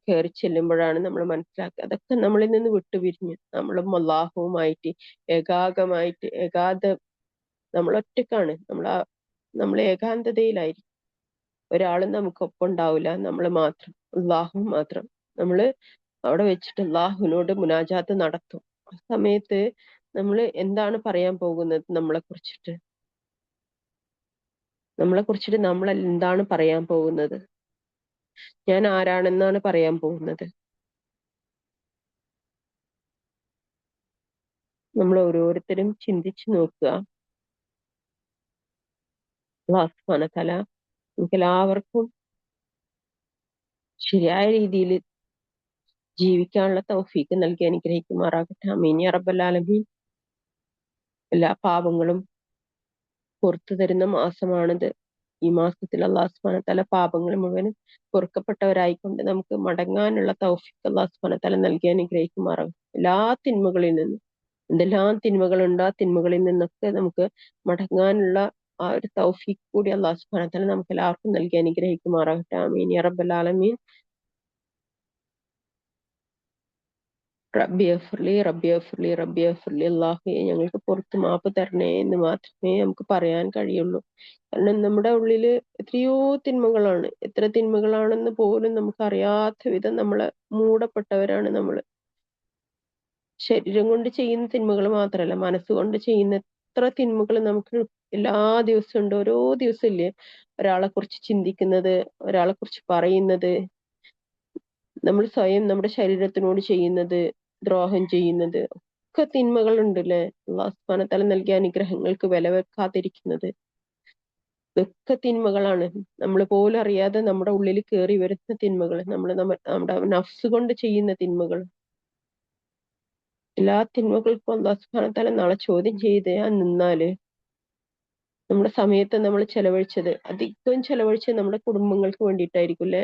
കയറി ചെല്ലുമ്പോഴാണ് നമ്മൾ മനസ്സിലാക്കുക. അതൊക്കെ നമ്മളിൽ നിന്ന് വിട്ടുപിരിഞ്ഞ് നമ്മളും അള്ളാഹുവുമായിട്ട് ഏകാന്തമായിട്ട് നമ്മൾ ഒറ്റക്കാണ്. നമ്മൾ ഏകാന്തതയിലായിരിക്കും. ഒരാളും നമുക്കൊപ്പം ഉണ്ടാവില്ല. നമ്മൾ മാത്രം, അള്ളാഹു മാത്രം. നമ്മള് അവിടെ വെച്ചിട്ട് അള്ളാഹുവിനോട് മുനാജാത്ത് നടത്തും. ആ സമയത്ത് നമ്മൾ എന്താണ് പറയാൻ പോകുന്നത്? നമ്മളെ കുറിച്ചിട്ട് നമ്മൾ എന്താണ് പറയാൻ പോകുന്നത്? ഞാൻ ആരാണെന്നാണ് പറയാൻ പോകുന്നത്? നമ്മൾ ഓരോരുത്തരും ചിന്തിച്ചു നോക്കുക. അല്ലാഹു സുബ്ഹാനഹു വ തആല നമുക്ക് എല്ലാവർക്കും ശരിയായ രീതിയിൽ ജീവിക്കാനുള്ള തൗഫീക്ക് നൽകി അനുഗ്രഹിക്കുമാറാകട്ടെ. ആമീൻ യാ റബ്ബൽ ആലമീൻ. എല്ലാ പാപങ്ങളും പുറത്തു തരുന്ന മാസമാണിത്. ഈ മാസത്തിൽ അല്ലാഹു സുബ്ഹാനഹു വ തആല പാപങ്ങൾ മുഴുവനും പൊറുക്കപ്പെട്ടവരായിക്കൊണ്ട് നമുക്ക് മടങ്ങാനുള്ള തൗഫീക്ക് അല്ലാഹു സുബ്ഹാനഹു വ തആല നൽകി അനുഗ്രഹിക്കുമാറാകട്ടെ. എല്ലാ തിന്മകളിൽ നിന്നും എന്തെല്ലാം തിന്മകളുണ്ടോ ആ തിന്മകളിൽ നിന്നൊക്കെ നമുക്ക് മടങ്ങാനുള്ള ആ ഒരു തൗഫീക്ക് കൂടി അല്ലാഹു സുബ്ഹാനഹു വ തആല നമുക്ക് എല്ലാവർക്കും നൽകി അനുഗ്രഹിക്കുമാറാകട്ടെ. ആമീൻ യാ റബ്ബൽ ആലമീൻ. റബ്ബി അല്ലാഹുവേ ഞങ്ങൾക്ക് പുറത്ത് മാപ്പ് തരണേ എന്ന് മാത്രമേ നമുക്ക് പറയാൻ കഴിയുള്ളൂ. കാരണം നമ്മുടെ ഉള്ളില് എത്രയോ തിന്മകളാണ്. എത്ര തിന്മകളാണെന്ന് പോലും നമുക്ക് അറിയാത്ത വിധം നമ്മളെ മൂടപ്പെട്ടവരാണ് നമ്മള്. ശരീരം കൊണ്ട് ചെയ്യുന്ന തിന്മകൾ മാത്രമല്ല, മനസ്സുകൊണ്ട് ചെയ്യുന്ന എത്ര തിന്മകൾ നമുക്ക് എല്ലാ ദിവസവും ഉണ്ട്. ഓരോ ദിവസം ഇല്ലേ ഒരാളെ കുറിച്ച് ചിന്തിക്കുന്നത്, ഒരാളെ കുറിച്ച് പറയുന്നത്, നമ്മൾ സ്വയം നമ്മുടെ ശരീരത്തിനോട് ചെയ്യുന്നത്, ദ്രോഹം ചെയ്യുന്നത് ഒക്കെ തിന്മകൾ ഉണ്ടല്ലേ. അല്ലാഹു സുബ്ഹാനഹു വ തആല നൽകിയ അനുഗ്രഹങ്ങൾക്ക് വില വെക്കാതിരിക്കുന്നത് ഇതൊക്കെ തിന്മകളാണ്. നമ്മൾ പോലും അറിയാതെ നമ്മുടെ ഉള്ളിൽ കയറി വരുന്ന തിന്മകൾ, നമ്മുടെ നഫ്സ് കൊണ്ട് ചെയ്യുന്ന തിന്മകൾ, എല്ലാ തിന്മകൾക്കും അല്ലാഹു സുബ്ഹാനഹു വ തആല നാളെ ചോദ്യം ചെയ്യാൻ നിന്നാല് നമ്മുടെ സമയത്ത് നമ്മൾ ചെലവഴിച്ചത് അധികം ചെലവഴിച്ചത് നമ്മുടെ കുടുംബങ്ങൾക്ക് വേണ്ടിയിട്ടായിരിക്കും അല്ലെ.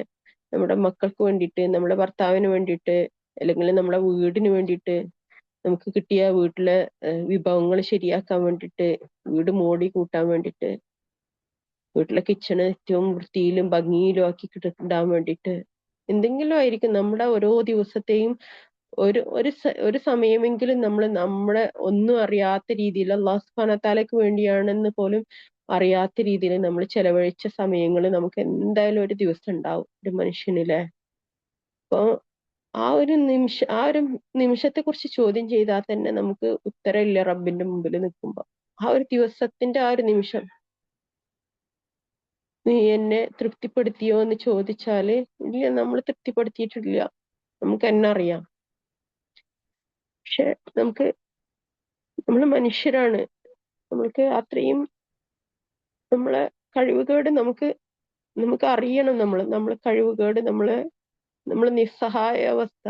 നമ്മുടെ മക്കൾക്ക് വേണ്ടിയിട്ട്, നമ്മുടെ ഭർത്താവിന് വേണ്ടിയിട്ട്, അല്ലെങ്കിൽ നമ്മുടെ വീടിന് വേണ്ടിയിട്ട്, നമുക്ക് കിട്ടിയ വീട്ടിലെ വിഭവങ്ങൾ ശരിയാക്കാൻ വേണ്ടിയിട്ട്, വീട് മോടി കൂട്ടാൻ വേണ്ടിയിട്ട്, വീട്ടിലെ കിച്ചണ് ഏറ്റവും വൃത്തിയിലും ഭംഗിയിലും ആക്കി കിട്ടാൻ വേണ്ടിയിട്ട് എന്തെങ്കിലും ആയിരിക്കും. നമ്മുടെ ഓരോ ദിവസത്തെയും ഒരു സമയമെങ്കിലും നമ്മളെ ഒന്നും അറിയാത്ത രീതിയിൽ അള്ളാഹു സുബ്ഹാനഹു വതആലയ്ക്ക് വേണ്ടിയാണെന്ന് പോലും അറിയാത്ത രീതിയിൽ നമ്മൾ ചെലവഴിച്ച സമയങ്ങൾ നമുക്ക് എന്തായാലും ഒരു ദിവസം ഉണ്ടാവും ഒരു മനുഷ്യനിലെ. അപ്പൊ ആ ഒരു നിമിഷത്തെ കുറിച്ച് ചോദ്യം ചെയ്താൽ തന്നെ നമുക്ക് ഉത്തരമില്ല റബ്ബിന്റെ മുമ്പിൽ നിൽക്കുമ്പോ. ആ ഒരു ദിവസത്തിന്റെ ആ ഒരു നിമിഷം നീ എന്നെ തൃപ്തിപ്പെടുത്തിയോ എന്ന് ചോദിച്ചാല് ഇല്ല, നമ്മൾ തൃപ്തിപ്പെടുത്തിയിട്ടില്ല. നമുക്ക് എന്നെ അറിയാം. പക്ഷെ നമ്മൾ മനുഷ്യരാണ്. നമ്മൾക്ക് അത്രയും നമ്മളെ കഴിവുകേട് നമുക്ക് അറിയണം. നമ്മളെ കഴിവുകേട്, നമ്മള് നിസ്സഹായ അവസ്ഥ.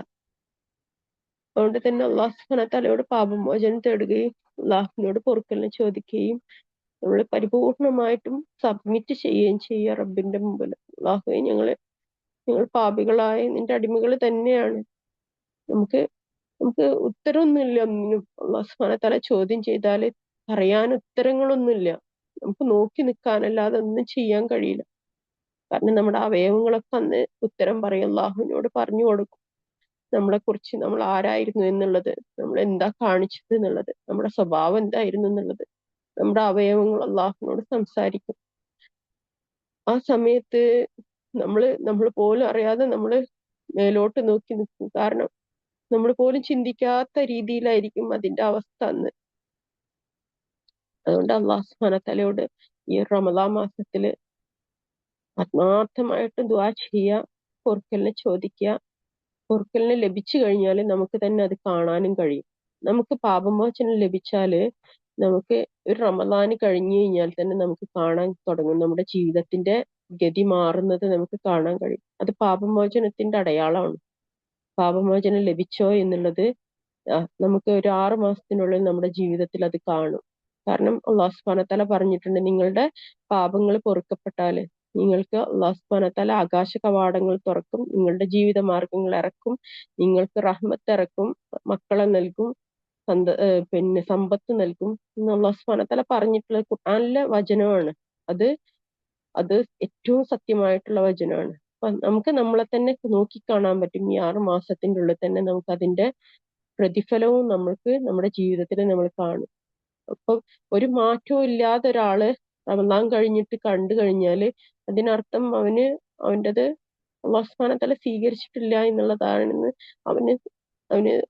അതുകൊണ്ട് തന്നെ അള്ളാഹു സുബ്ഹാനഹു വതആലയോട് പാപമോചനം തേടുകയും അള്ളാഹുവിനോട് പൊറുക്കലിനെ ചോദിക്കുകയും നമ്മൾ പരിപൂർണമായിട്ടും സബ്മിറ്റ് ചെയ്യുകയും ചെയ്യുക റബ്ബിന്റെ മുമ്പിൽ. അള്ളാഹുവേ, ഞങ്ങൾ പാപികളായ നിന്റെ അടിമകൾ തന്നെയാണ്. നമുക്ക് നമുക്ക് ഉത്തരമൊന്നുമില്ല ഒന്നിനും. അള്ളാഹു സുബ്ഹാനഹു വതആല ചോദ്യം ചെയ്താല് പറയാൻ ഉത്തരങ്ങളൊന്നുമില്ല. നമുക്ക് നോക്കി നിൽക്കാനല്ലാതെ ഒന്നും ചെയ്യാൻ കഴിയില്ല. കാരണം നമ്മുടെ അവയവങ്ങളൊക്കെ അന്ന് ഉത്തരം പറയും. അള്ളാഹുവിനോട് പറഞ്ഞു കൊടുക്കും നമ്മളെ കുറിച്ച്, നമ്മൾ ആരായിരുന്നു എന്നുള്ളത്, നമ്മൾ എന്താ കാണിച്ചത് എന്നുള്ളത്, നമ്മുടെ സ്വഭാവം എന്തായിരുന്നു എന്നുള്ളത്. നമ്മുടെ അവയവങ്ങൾ അള്ളാഹുവിനോട് സംസാരിക്കും. ആ സമയത്ത് നമ്മൾ പോലും അറിയാതെ മേലോട്ട് നോക്കി നിൽക്കും. കാരണം നമ്മൾ പോലും ചിന്തിക്കാത്ത രീതിയിലായിരിക്കും അതിന്റെ അവസ്ഥ അന്ന്. അതുകൊണ്ട് അള്ളാഹു സുബ്ഹാനഹു വതആലയോട് ഈ റമദാൻ മാസത്തില് ആത്മാർത്ഥമായിട്ട് ദുആ ചെയ്യുക, പൊറുക്കലിനെ ചോദിക്കുക. പൊറുക്കലിനെ ലഭിച്ചു കഴിഞ്ഞാൽ നമുക്ക് തന്നെ അത് കാണാനും കഴിയും. നമുക്ക് പാപമോചനം ലഭിച്ചാല് നമുക്ക് ഒരു റമദാന് കഴിഞ്ഞു കഴിഞ്ഞാൽ തന്നെ നമുക്ക് കാണാൻ തുടങ്ങും. നമ്മുടെ ജീവിതത്തിന്റെ ഗതി മാറുന്നത് നമുക്ക് കാണാൻ കഴിയും. അത് പാപമോചനത്തിന്റെ അടയാളമാണ്. പാപമോചനം ലഭിച്ചോ എന്നുള്ളത് നമുക്ക് ഒരു 6 മാസത്തിനുള്ളിൽ നമ്മുടെ ജീവിതത്തിൽ അത് കാണും. കാരണം അള്ളാഹു സുബ്ഹാനഹു വതആല പറഞ്ഞിട്ടുണ്ട്, നിങ്ങളുടെ പാപങ്ങൾ പൊറുക്കപ്പെട്ടാല് നിങ്ങൾക്ക് അള്ളാഹു സുബ്ഹാനഹു വതആല ആകാശ കവാടങ്ങൾ തുറക്കും, നിങ്ങളുടെ ജീവിത മാർഗങ്ങൾ ഇറക്കും, നിങ്ങൾക്ക് റഹ്മത്ത് ഇറക്കും, മക്കളെ നൽകും, പിന്നെ സമ്പത്ത് നൽകും എന്ന് അള്ളാഹു സുബ്ഹാനഹു വതആല പറഞ്ഞിട്ടുള്ള ഖുർആനിലെ വചനമാണ്. അത് ഏറ്റവും സത്യമായിട്ടുള്ള വചനമാണ്. അപ്പൊ നമുക്ക് നമ്മളെ തന്നെ നോക്കി കാണാൻ പറ്റും. ഈ 6 മാസത്തിന്റെ ഉള്ളിൽ തന്നെ നമുക്ക് അതിന്റെ പ്രതിഫലവും നമുക്ക് നമ്മുടെ ജീവിതത്തിൽ നമ്മൾ കാണും. അപ്പൊ ഒരു മാറ്റവും ഇല്ലാതെ ഒരാള് റമദാൻ കഴിഞ്ഞിട്ട് കണ്ടു കഴിഞ്ഞാല് അതിനർത്ഥം അവൻ്റെത് അല്ലാഹു സുബ്ഹാനഹു വതആല സ്വീകരിച്ചിട്ടില്ല എന്നുള്ളതാണെന്ന്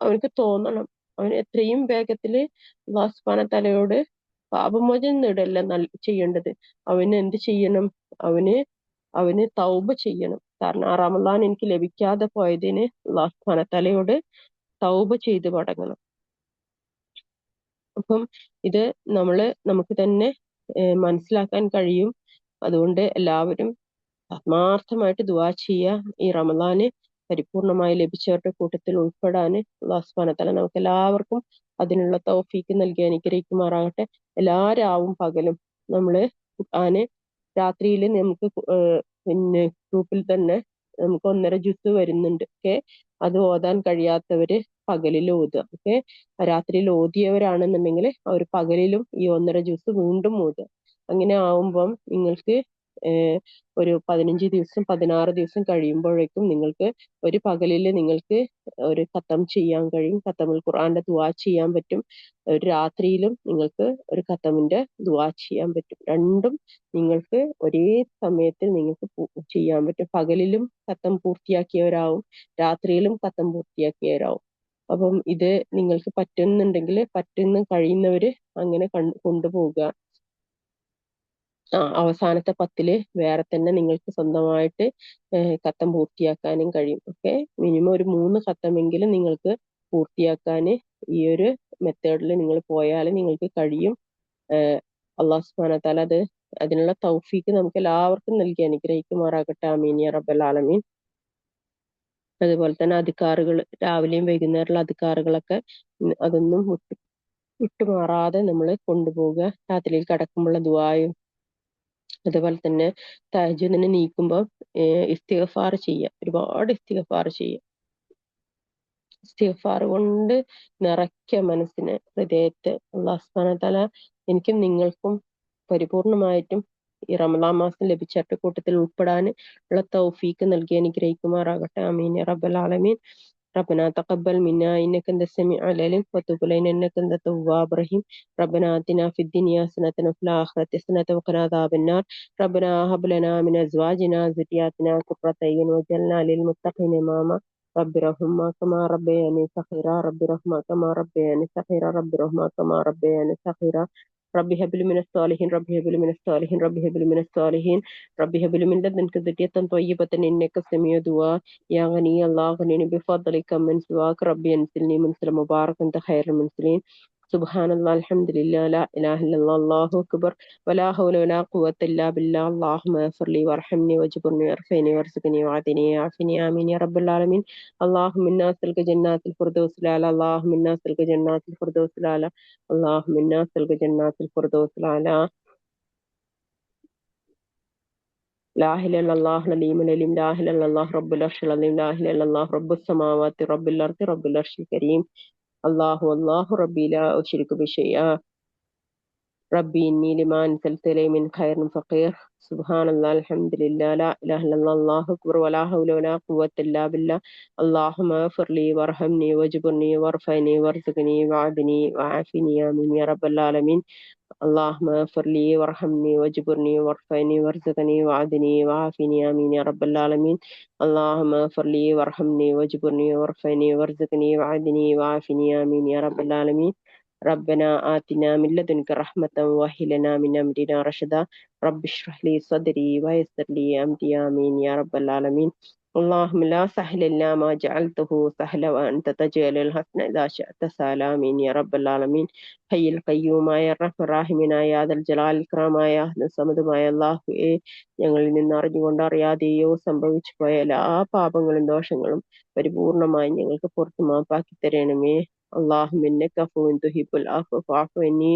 അവനക്ക് തോന്നണം. അവൻ എത്രയും വേഗത്തില് അല്ലാഹു സുബ്ഹാനഹു വതആലയോട് പാപമോചനം നേടല്ല ചെയ്യേണ്ടത്. അവന് എന്ത് ചെയ്യണം? അവന് തൗബ ചെയ്യണം. കാരണം ആ റമദാൻ എനിക്ക് ലഭിക്കാതെ പോയതിന് അല്ലാഹു സുബ്ഹാനഹു വതആലയോട് തൗബ ചെയ്ത് മടങ്ങണം. അപ്പം ഇത് നമുക്ക് തന്നെ മനസ്സിലാക്കാൻ കഴിയും. അതുകൊണ്ട് എല്ലാവരും ആത്മാർത്ഥമായിട്ട് ദുആ ചെയ്യുക. ഈ റമദാന് പരിപൂർണമായി ലഭിച്ചവരുടെ കൂട്ടത്തിൽ ഉൾപ്പെടാന് അല്ലാഹു സുബ്ഹാനഹു വതആല നമുക്ക് എല്ലാവർക്കും അതിനുള്ള തൗഫീക്ക് നൽകി അനുഗ്രഹിക്കുമാറാകട്ടെ. എല്ലാ രാവും പകലും നമ്മള് ഖുർആന് രാത്രിയിൽ നമുക്ക് പിന്നെ ഗ്രൂപ്പിൽ തന്നെ നമുക്ക് 1.5 ജുസ് വരുന്നുണ്ട്. അത് ഓതാൻ കഴിയാത്തവര് പകലിൽ ഓതുക. രാത്രിയിൽ ഓതിയവരാണെന്നുണ്ടെങ്കിൽ അവർ പകലിലും ഈ 1.5 ജുസ് വീണ്ടും ഓതുക. അങ്ങനെ ആവുമ്പം നിങ്ങൾക്ക് ഒരു 15 ദിവസം 16 ദിവസം കഴിയുമ്പോഴേക്കും നിങ്ങൾക്ക് ഒരു പകലില് നിങ്ങൾക്ക് ഒരു ഖത്തം ചെയ്യാൻ കഴിയും. ഖത്തമുൽ ഖുർആന്റെ ദുആ ചെയ്യാൻ പറ്റും. ഒരു രാത്രിയിലും നിങ്ങൾക്ക് ഒരു ഖത്തമിന്റെ ദുആ ചെയ്യാൻ പറ്റും. രണ്ടും നിങ്ങൾക്ക് ഒരേ സമയത്തിൽ നിങ്ങൾക്ക് ചെയ്യാൻ പറ്റും. പകലിലും ഖത്തം പൂർത്തിയാക്കിയവരാവും, രാത്രിയിലും ഖത്തം പൂർത്തിയാക്കിയവരാവും. അപ്പം ഇത് നിങ്ങൾക്ക് പറ്റുന്നുണ്ടെങ്കിൽ കഴിയുന്നവര് അങ്ങനെ കൊണ്ടുപോവുക. അവസാനത്തെ 10 വേറെ തന്നെ നിങ്ങൾക്ക് സ്വന്തമായിട്ട് ഖത്തം പൂർത്തിയാക്കാനും കഴിയും. മിനിമം ഒരു 3 ഖത്തമെങ്കിലും നിങ്ങൾക്ക് പൂർത്തിയാക്കാൻ ഈ ഒരു മെത്തേഡിൽ നിങ്ങൾ പോയാൽ നിങ്ങൾക്ക് കഴിയും. അല്ലാഹു സുബ്ഹാനഹു വതആല അതിനുള്ള തൗഫീക്ക് നമുക്ക് എല്ലാവർക്കും നൽകി അനുഗ്രഹിക്കുമാറാകട്ടെ. ആമീൻ യാ റബ്ബൽ ആലമീൻ. അതുപോലെ തന്നെ അധികാറുകൾ, രാവിലെയും വൈകുന്നേരമുള്ള അധികാറുകളൊക്കെ അതൊന്നും വിട്ടുമാറാതെ നമ്മൾ കൊണ്ടുപോവുക. രാത്രിയിൽ കിടക്കുമ്പോഴുള്ള ദുആയും അതുപോലെ തന്നെ തഹജ്ജുദിന് നീക്കുമ്പോൾ ഇസ്തിഗ്ഫാർ ചെയ്യുക. ഒരുപാട് ഇസ്തിഗ്ഫാർ ചെയ്യുക. ഇസ്തിഗ്ഫാർ കൊണ്ട് നിറയ്ക്കുക മനസ്സിനെ, ഹൃദയത്തെ. അല്ലാഹു സുബ്ഹാനഹു വതആല എനിക്കും നിങ്ങൾക്കും പരിപൂർണമായിട്ടും ഈ റമദാൻ മാസം ലഭിച്ചവരുടെ കൂട്ടത്തിൽ ഉൾപ്പെടാൻ ഉള്ള തൗഫീക്ക് നൽകി അനുഗ്രഹിക്കുമാറാകട്ടെ. ആമീൻ യാ റബ്ബൽ ആലമീൻ. ربنا تقبل منا إنك أنت السميع العليم وتب علينا إنك أنت التواب الرحيم. ربنا آتنا في الدنيا حسنة وفي الآخرة حسنة وقنا عذاب النار. ربنا هب لنا من أزواجنا وذرياتنا قرة أعين واجعلنا للمتقين إماما. رب ارحمهما كما ربياني صغيرا. رب ارحمهما كما ربياني صغيرا. رب ارحمهما كما ربياني صغيرا. رب هب لي من الصالحين. رب هب لي من الصالحين. رب هب لي من الصالحين. رب هب لي من لدنك ذرية طيبة إنك سميع دعاء. يا غني الله غنيني بفضلك من سواك. ربي انزلني منزل مبارك انت خير المنزلين. سبحان الله الحمد لله لا اله الا الله الله اكبر ولا حول ولا قوة الا بالله. اللهم اغفر لي وارحمني واجبرني وارفعني وارزقني وعافني وعافني امين يا رب العالمين. اللهم انا نسألك جنات الفردوس الاعلى. اللهم انا نسألك جنات الفردوس الاعلى. اللهم انا نسألك جنات الفردوس الاعلى. لا إله إلا الله العليم العليم. لا إله إلا الله رب العرش العظيم. لا إله إلا الله رب السماوات رب الأرض رب العرش الكريم. الله والله ربي لا أشرك بشيئا. ربي إني لما أنزلت إلي من خير فقير. سبحان الله الحمد لله لا إله إلا الله الله أكبر ولا حول ولا قوة إلا بالله. اللهم اغفر لي وارحمني واجبرني وارفعني وارزقني وعافني وعافني آمين يا رب العالمين. اللهم اغفر لي وارحمني واجبرني وارفعني وارزقني وعافني وعافني آمين يا رب العالمين. اللهم اغفر لي وارحمني واجبرني وارفعني وارزقني وعافني وعافني آمين يا رب العالمين. ربنا آتنا من لدنك رحمة وهب لنا من أمرنا رشدا. رب اشرح لي صدري ويسر لي أمري آمين يا رب العالمين. اللهم لا سهل إلا ما جعلته سهلا وأنت تجعل الحسن إذا شئت سهلا آمين يا رب العالمين. ഹയ്യിൽ ഖയ്യൂമായ റഹ്മാനായ യാദൽ ജലാൽ ഇക്രാമായ സമതുമായ അല്ലാഹുവേ, ഞങ്ങളിൽ നിന്ന് അറിഞ്ഞുകൊണ്ട് അറിയാതെയോ സംഭവിച്ചു പോയ എല്ലാ പാപങ്ങളും ദോഷങ്ങളും പരിപൂർണമായി ഞങ്ങൾക്ക് പുറത്തു മാപ്പാക്കി തരണമേ. اللهم إنك عفو تحب العفو فاعف عني.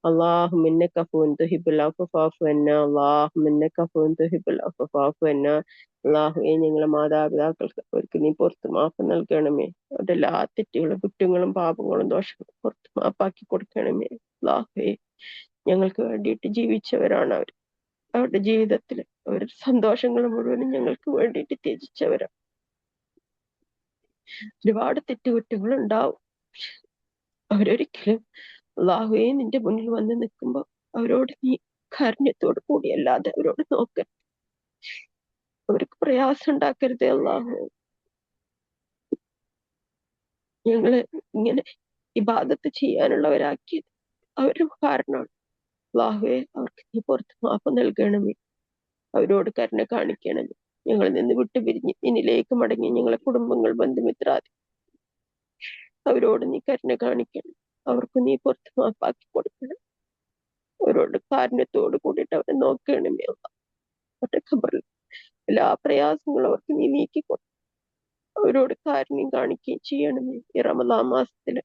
اللهم إنك عفو تحب العفو فاعف عنا. اللهم إنك عفو تحب العفو فاعف عنا. അള്ളാഹുവേ, ഞങ്ങളെ മാതാപിതാക്കൾക്ക് അവർക്ക് നീ പുറത്ത് മാപ്പ് നൽകണമേ. അവരുടെ എല്ലാ തെറ്റുകളും കുറ്റങ്ങളും പാപങ്ങളും ദോഷങ്ങളും പുറത്ത് മാപ്പാക്കി കൊടുക്കണമേ. അള്ളാഹുവേ, ഞങ്ങൾക്ക് വേണ്ടിയിട്ട് ജീവിച്ചവരാണ് അവർ. അവരുടെ ജീവിതത്തിൽ അവരുടെ സന്തോഷങ്ങൾ മുഴുവനും ഞങ്ങൾക്ക് വേണ്ടിയിട്ട് ത്യജിച്ചവരാണ്. ഒരുപാട് തെറ്റുകുറ്റങ്ങൾ ഉണ്ടാവും. അവരൊരിക്കലും അള്ളാഹുവേ നിന്റെ മുന്നിൽ വന്ന് നിൽക്കുമ്പോ അവരോട് നീ കാരുണ്യത്തോട് കൂടിയല്ലാതെ അവരോട് നോക്കരുത്. അവർക്ക് പ്രയാസം ഉണ്ടാക്കരുതേ അള്ളാഹു. ഞങ്ങള് ഇങ്ങനെ ഇബാദത്ത് ചെയ്യാനുള്ളവരാക്കിയത് അവരുടെ കാരണമാണ്. അള്ളാഹുവേ, അവർക്ക് നീ പുറത്ത് മാപ്പ് നൽകണമേ. അവരോട് കരുണ കാണിക്കണമേ. ഞങ്ങളിൽ നിന്ന് വിട്ടുപിരിഞ്ഞ് നിന്നിലേക്ക് മടങ്ങി ഞങ്ങളെ കുടുംബങ്ങൾ ബന്ധുമിത്രാദി അവരോട് നീ കരുണ കാണിക്കണം. അവർക്ക് നീ പുറത്ത് മാപ്പാക്കി കൊടുക്കണം. അവരോട് കാരുണ്യത്തോട് കൂടിയിട്ട് അവരെ നോക്കണമേ. അവരുടെ ഖബറിൽ എല്ലാ പ്രയാസങ്ങളും അവർക്ക് നീ നീക്കിക്കൊടുക്കും. അവരോട് കാരുണ്യം കാണിക്കുകയും ചെയ്യണമേ. ഈ റമദാൻ മാസത്തില്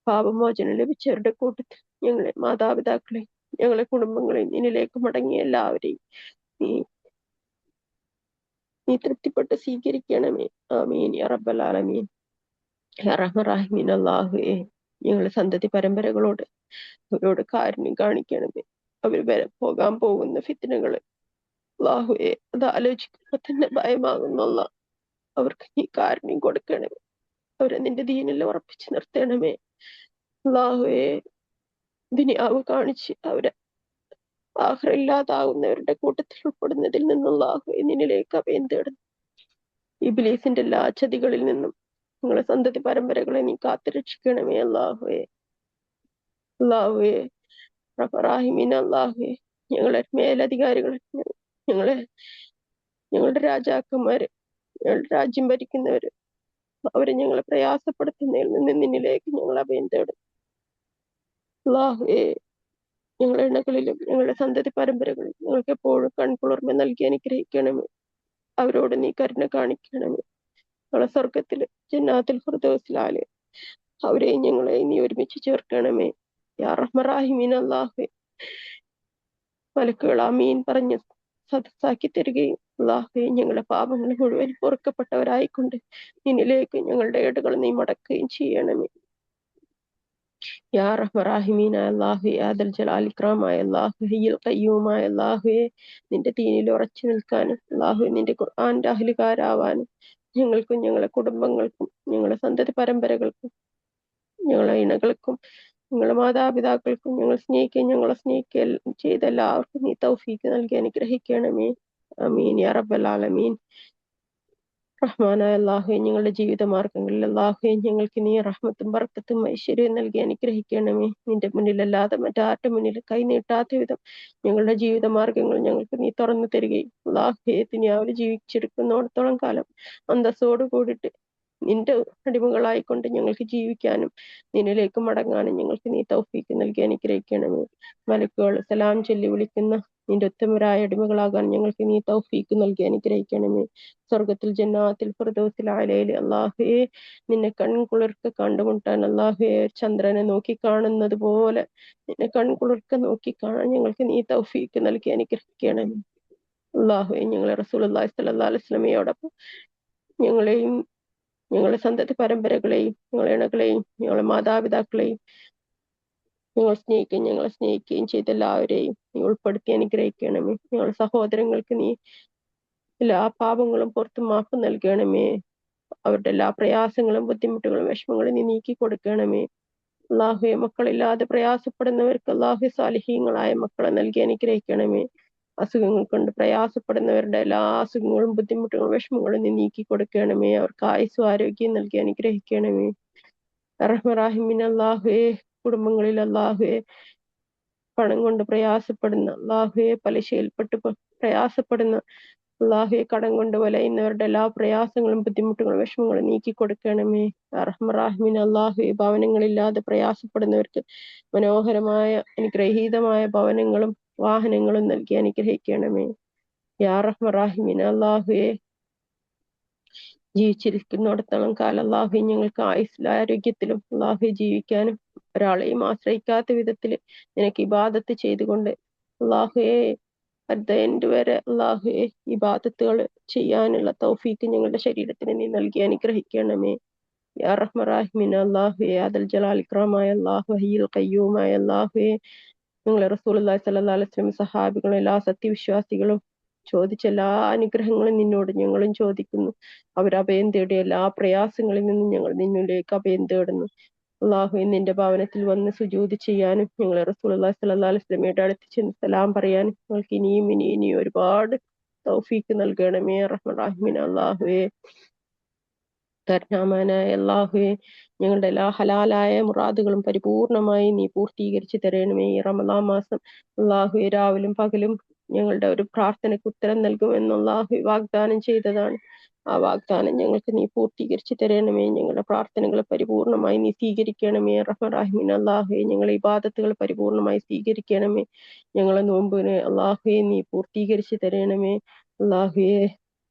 പാപമോചനം ലഭിച്ചവരുടെ കൂട്ടത്തിൽ ഞങ്ങളെ മാതാപിതാക്കളെ ഞങ്ങളെ കുടുംബങ്ങളെ നിന്നിലേക്ക് മടങ്ങിയ എല്ലാവരെയും നീ നീ തൃപ്തിപ്പെട്ട് സ്വീകരിക്കണമേ. ആമീൻ യാ റബ്ബൽ ആലമീൻ. യാ റഹ്മാൻ റഹീം. അല്ലാഹുവേ, ഞങ്ങളെ സന്തതി പരമ്പരകളോട് അവരോട് കാരുണ്യം കാണിക്കണമേ. അവർ പോകാൻ പോകുന്ന ഫിത്നകള് അല്ലാഹുവേ, അത് ആലോചിക്കുമ്പോ തന്നെ ഭയമാകുന്നുള്ള അവർക്ക് നീ കാരുണ്യം കൊടുക്കണമേ. അവരെ നിന്റെ ദീനിൽ ഉറപ്പിച്ചു നിർത്തണമേ. അല്ലാഹുവേ, ദുനിയാവ് കാണിച്ച് അവരെ ആഖിറ ഇല്ലാതാവുന്നവരുടെ കൂട്ടത്തിൽ ഉൾപ്പെടുന്നതിൽ നിന്നുള്ള നിന്നിലേക്ക് അഭയം തേടുന്നു. ഇബ്ലീസിന്റെ എല്ലാ ചതികളിൽ നിന്നും നിങ്ങളെ സന്തതി പരമ്പരകളെ നീ കാത്തുരക്ഷിക്കണമേ. അല്ലാഹുവേ, അല്ലാഹുവേ റഹ്മാൻ അല്ലാഹുവേ, ഞങ്ങളെ മേലധികാരികളെ ഞങ്ങളുടെ രാജാക്കന്മാര് ഞങ്ങളുടെ രാജ്യം ഭരിക്കുന്നവര് അവരെ ഞങ്ങളെ പ്രയാസപ്പെടുത്തുന്നതിൽ നിന്ന് നിന്നിലേക്ക് ഞങ്ങൾ അഭയം തേടും. അല്ലാഹുവേ, ഞങ്ങളുടെ ഇണകളിലും ഞങ്ങളുടെ സന്തതി പരമ്പരകളിലും ഞങ്ങൾക്ക് എപ്പോഴും കൺകുളിർമ നൽകി അനുഗ്രഹിക്കണമേ. അവരോട് നീ കരുണ കാണിക്കണമേ. ഞങ്ങളെ സ്വർഗത്തില് ജന്നാത്തുൽ ഫിർദൗസിലാല് അവരെയും ഞങ്ങളെയും നീ ഒരുമിച്ച് ചേർക്കണമേ. യാ റഹ്മാൻ റഹീം. അല്ലാഹുവേ, മലക്കുകൾ ആമീൻ പറഞ്ഞ് സദസ്സാക്കി തരികയും അല്ലാഹുവേ, ഞങ്ങളുടെ പാപങ്ങൾ മുഴുവൻ പൊറുക്കപ്പെട്ടവരായിക്കൊണ്ട് നിന്നിലേക്ക് ഞങ്ങളുടെ ഏടുകൾ നീ മടക്കുകയും ചെയ്യണമേ. യാ റഹ്മറാഹിമീനായ അല്ലാഹു യാ ദൽ ജലാൽ ഇക്രാമായ അല്ലാഹു ഹയ്യുൽ ഖയ്യൂമായ അല്ലാഹുവേ, നിന്റെ ദീനിൽ ഉറച്ചു നിൽക്കാനും അല്ലാഹു നിന്റെ ഖുർആന്റെ അഹ്ലുകാരാവാനും ഞങ്ങൾക്കും ഞങ്ങളുടെ കുടുംബങ്ങൾക്കും ഞങ്ങളുടെ സന്തതി പരമ്പരകൾക്കും ഞങ്ങളുടെ ഇണകൾക്കും ഞങ്ങളുടെ മാതാപിതാക്കൾക്കും ഞങ്ങളെ സ്നേഹിക്കുകയും ചെയ്ത എല്ലാവർക്കും നീ തൗഫീക്ക് നൽകി അനുഗ്രഹിക്കണമേ. ആമീൻ യാ റബ്ബൽ ആലമീൻ. റഹ്മാനായ അല്ലാഹുവേ, ഞങ്ങളുടെ ജീവിത മാർഗങ്ങളിൽ അല്ലാഹുവേ ഞങ്ങൾക്ക് നീ റഹ്മത്തും ബർക്കത്തും ഐശ്വര്യവും നൽകി അനുഗ്രഹിക്കണമേ. നിന്റെ മുന്നിലല്ലാതെ മറ്റാരുടെ മുന്നിൽ കൈ നീട്ടാത്ത വിധം ഞങ്ങളുടെ ജീവിത മാർഗങ്ങൾ ഞങ്ങൾക്ക് നീ തുറന്നു തരികയും അല്ലാഹുവേ ദുനിയാവിൽ ജീവിച്ചെടുക്കുന്നിടത്തോളം കാലം അന്തസ്സോട് കൂടിയിട്ട് നിന്റെ അടിമകളായിക്കൊണ്ട് ഞങ്ങൾക്ക് ജീവിക്കാനും നിന്നിലേക്ക് മടങ്ങാനും ഞങ്ങൾക്ക് നീ തൗഫീക്ക് നൽകി അനുഗ്രഹിക്കണമേ. മലക്കുകൾ സലാം ചൊല്ലി വിളിക്കുന്ന നിന്റെ ഉത്തമരായ അടിമകളാകാൻ ഞങ്ങൾക്ക് നീ തൗഫീക്ക് നൽകി അനുഗ്രഹിക്കണമേ. സ്വർഗത്തിൽ ജന്നാത്തിൽ ഫിർദൗസിൽ അലയിൽ അല്ലാഹുവേ നിന്നെ കൺകുളിർക്ക് കണ്ടുമുട്ടാൻ അല്ലാഹുവേ ചന്ദ്രനെ നോക്കി കാണുന്നത് പോലെ നിന്നെ കൺകുളിർക്ക് നോക്കി കാണാൻ ഞങ്ങൾക്ക് നീ തൗഫീക്ക് നൽകി അനുഗ്രഹിക്കണമേ. അല്ലാഹുവേ ഞങ്ങളെ റസൂലുള്ളാഹി സ്വല്ലല്ലാഹു അലൈഹി വസല്ലമയോടൊപ്പം ഞങ്ങളെയും ഞങ്ങളുടെ സന്തതി പരമ്പരകളെയും ഞങ്ങളുടെ ഇണകളെയും ഞങ്ങളുടെ മാതാപിതാക്കളെയും ഞങ്ങളെ സ്നേഹിക്കുകയും ചെയ്ത എല്ലാവരെയും നീ ഉൾപ്പെടുത്തി അനുഗ്രഹിക്കണമേ. ഞങ്ങളുടെ സഹോദരങ്ങൾക്ക് നീ എല്ലാ പാപങ്ങളും പുറത്ത് മാപ്പ് നൽകണമേ. അവരുടെ എല്ലാ പ്രയാസങ്ങളും ബുദ്ധിമുട്ടുകളും വിഷമങ്ങളും നീ നീക്കി കൊടുക്കണമേ. അല്ലാഹുവേ മക്കളില്ലാതെ പ്രയാസപ്പെടുന്നവർക്ക് അല്ലാഹു സാലിഹീങ്ങളായ മക്കളെ നൽകി അനുഗ്രഹിക്കണമേ. അസുഖങ്ങൾ കൊണ്ട് പ്രയാസപ്പെടുന്നവരുടെ എല്ലാ അസുഖങ്ങളും ബുദ്ധിമുട്ടുകളും വിഷമങ്ങളും നീ നീക്കി കൊടുക്കണമേ. അവർക്ക് ആയുസ്സും ആരോഗ്യം നൽകി അനുഗ്രഹിക്കണമേ. റഹ്മറാഹിമിൻ അല്ലാഹുവേ, കുടുംബങ്ങളിൽ അല്ലാഹുവേ പണം കൊണ്ട് പ്രയാസപ്പെടുന്ന അല്ലാഹുവേ, പലിശയിൽപ്പെട്ട് പ്രയാസപ്പെടുന്ന അല്ലാഹുവേ, കടം കൊണ്ട് വലയുന്നവരുടെ എല്ലാ പ്രയാസങ്ങളും ബുദ്ധിമുട്ടുകളും വിഷമങ്ങളും നീക്കി കൊടുക്കണമേ. റഹ്മറാഹിമിൻ അല്ലാഹുവേ, ഭവനങ്ങളില്ലാതെ പ്രയാസപ്പെടുന്നവർക്ക് മനോഹരമായ അനുഗ്രഹീതമായ ഭവനങ്ങളും വാഹനങ്ങളും നൽകി അനുഗ്രഹിക്കണമേ. യാ റഹ്മറാഹിമിൻ അല്ലാഹുവേ, ജീവിച്ചിരിക്കുന്നിടത്തോളം കാലം അല്ലാഹുവേ ഞങ്ങൾക്ക് ആയുസ്സിലും ആരോഗ്യത്തിലും അല്ലാഹുവേ ജീവിക്കാനും ഒരാളെയും ആശ്രയിക്കാത്ത വിധത്തിൽ നിനക്ക് ഇബാദത്ത് ചെയ്തുകൊണ്ട് അല്ലാഹുവേ അറ്റ് എൻഡ് വരെ അല്ലാഹുവേ ഇബാദത്തുകൾ ചെയ്യാനുള്ള തൗഫീക്ക് ഞങ്ങളുടെ ശരീരത്തിന് നീ നൽകി അനുഗ്രഹിക്കണമേ. യാ റഹ്മറാഹിമിൻ അല്ലാഹുവേ യാദൽ ജലാൽ ഇക്രാമായ അല്ലാഹു ഹയ്യുൽ ഖയ്യൂമായ അല്ലാഹുവേ, ഞങ്ങളെ റസൂലുള്ളാഹി സ്വല്ലല്ലാഹു അലൈഹി വസല്ലം സഹാബികളും എല്ലാ സത്യവിശ്വാസികളും ചോദിച്ച എല്ലാ അനുഗ്രഹങ്ങളും നിന്നോട് ഞങ്ങളും ചോദിക്കുന്നു. അവരഭയം തേടിയ എല്ലാ പ്രയാസങ്ങളിൽ നിന്നും ഞങ്ങൾ നിന്നിലേക്ക് അഭയം തേടുന്നു. അല്ലാഹുവേ നിന്റെ ഭവനത്തിൽ വന്ന് സുജൂദ് ചെയ്യാനും ഞങ്ങളെ റസൂലുള്ളാഹി സ്വല്ലല്ലാഹു അലൈഹി വസല്ലമയുടെ അടുത്ത് ചെന്ന് സലാം പറയാനും ഞങ്ങൾക്ക് ഇനിയും ഒരുപാട് തൗഫീക്ക് നൽകണമേ. റഹ്മാൻ അല്ലാഹുവേ, കരുണാമയനായ അല്ലാഹുവേ, ഞങ്ങളുടെ എല്ലാ ഹലാലായ മുറാദുകളും പരിപൂർണമായി നീ പൂർത്തീകരിച്ചു തരണമേ. ഈ റമദാൻ മാസം അല്ലാഹുവേ രാവിലും പകലും ഞങ്ങളുടെ ഒരു പ്രാർത്ഥനയ്ക്ക് ഉത്തരം നൽകുമെന്ന് അല്ലാഹു വാഗ്ദാനം ചെയ്തതാണ്. ആ വാഗ്ദാനം ഞങ്ങൾക്ക് നീ പൂർത്തീകരിച്ചു തരണമേ. ഞങ്ങളുടെ പ്രാർത്ഥനകൾ പരിപൂർണമായി നീ സ്വീകരിക്കണമേ. റഹ്മാൻ അല്ലാഹുവേ, ഞങ്ങളുടെ ഇബാദത്തുകൾ പരിപൂർണമായി സ്വീകരിക്കണമേ. ഞങ്ങളെ നോമ്പിനെ അല്ലാഹുവേ നീ പൂർത്തീകരിച്ചു തരണമേ. അല്ലാഹുവേ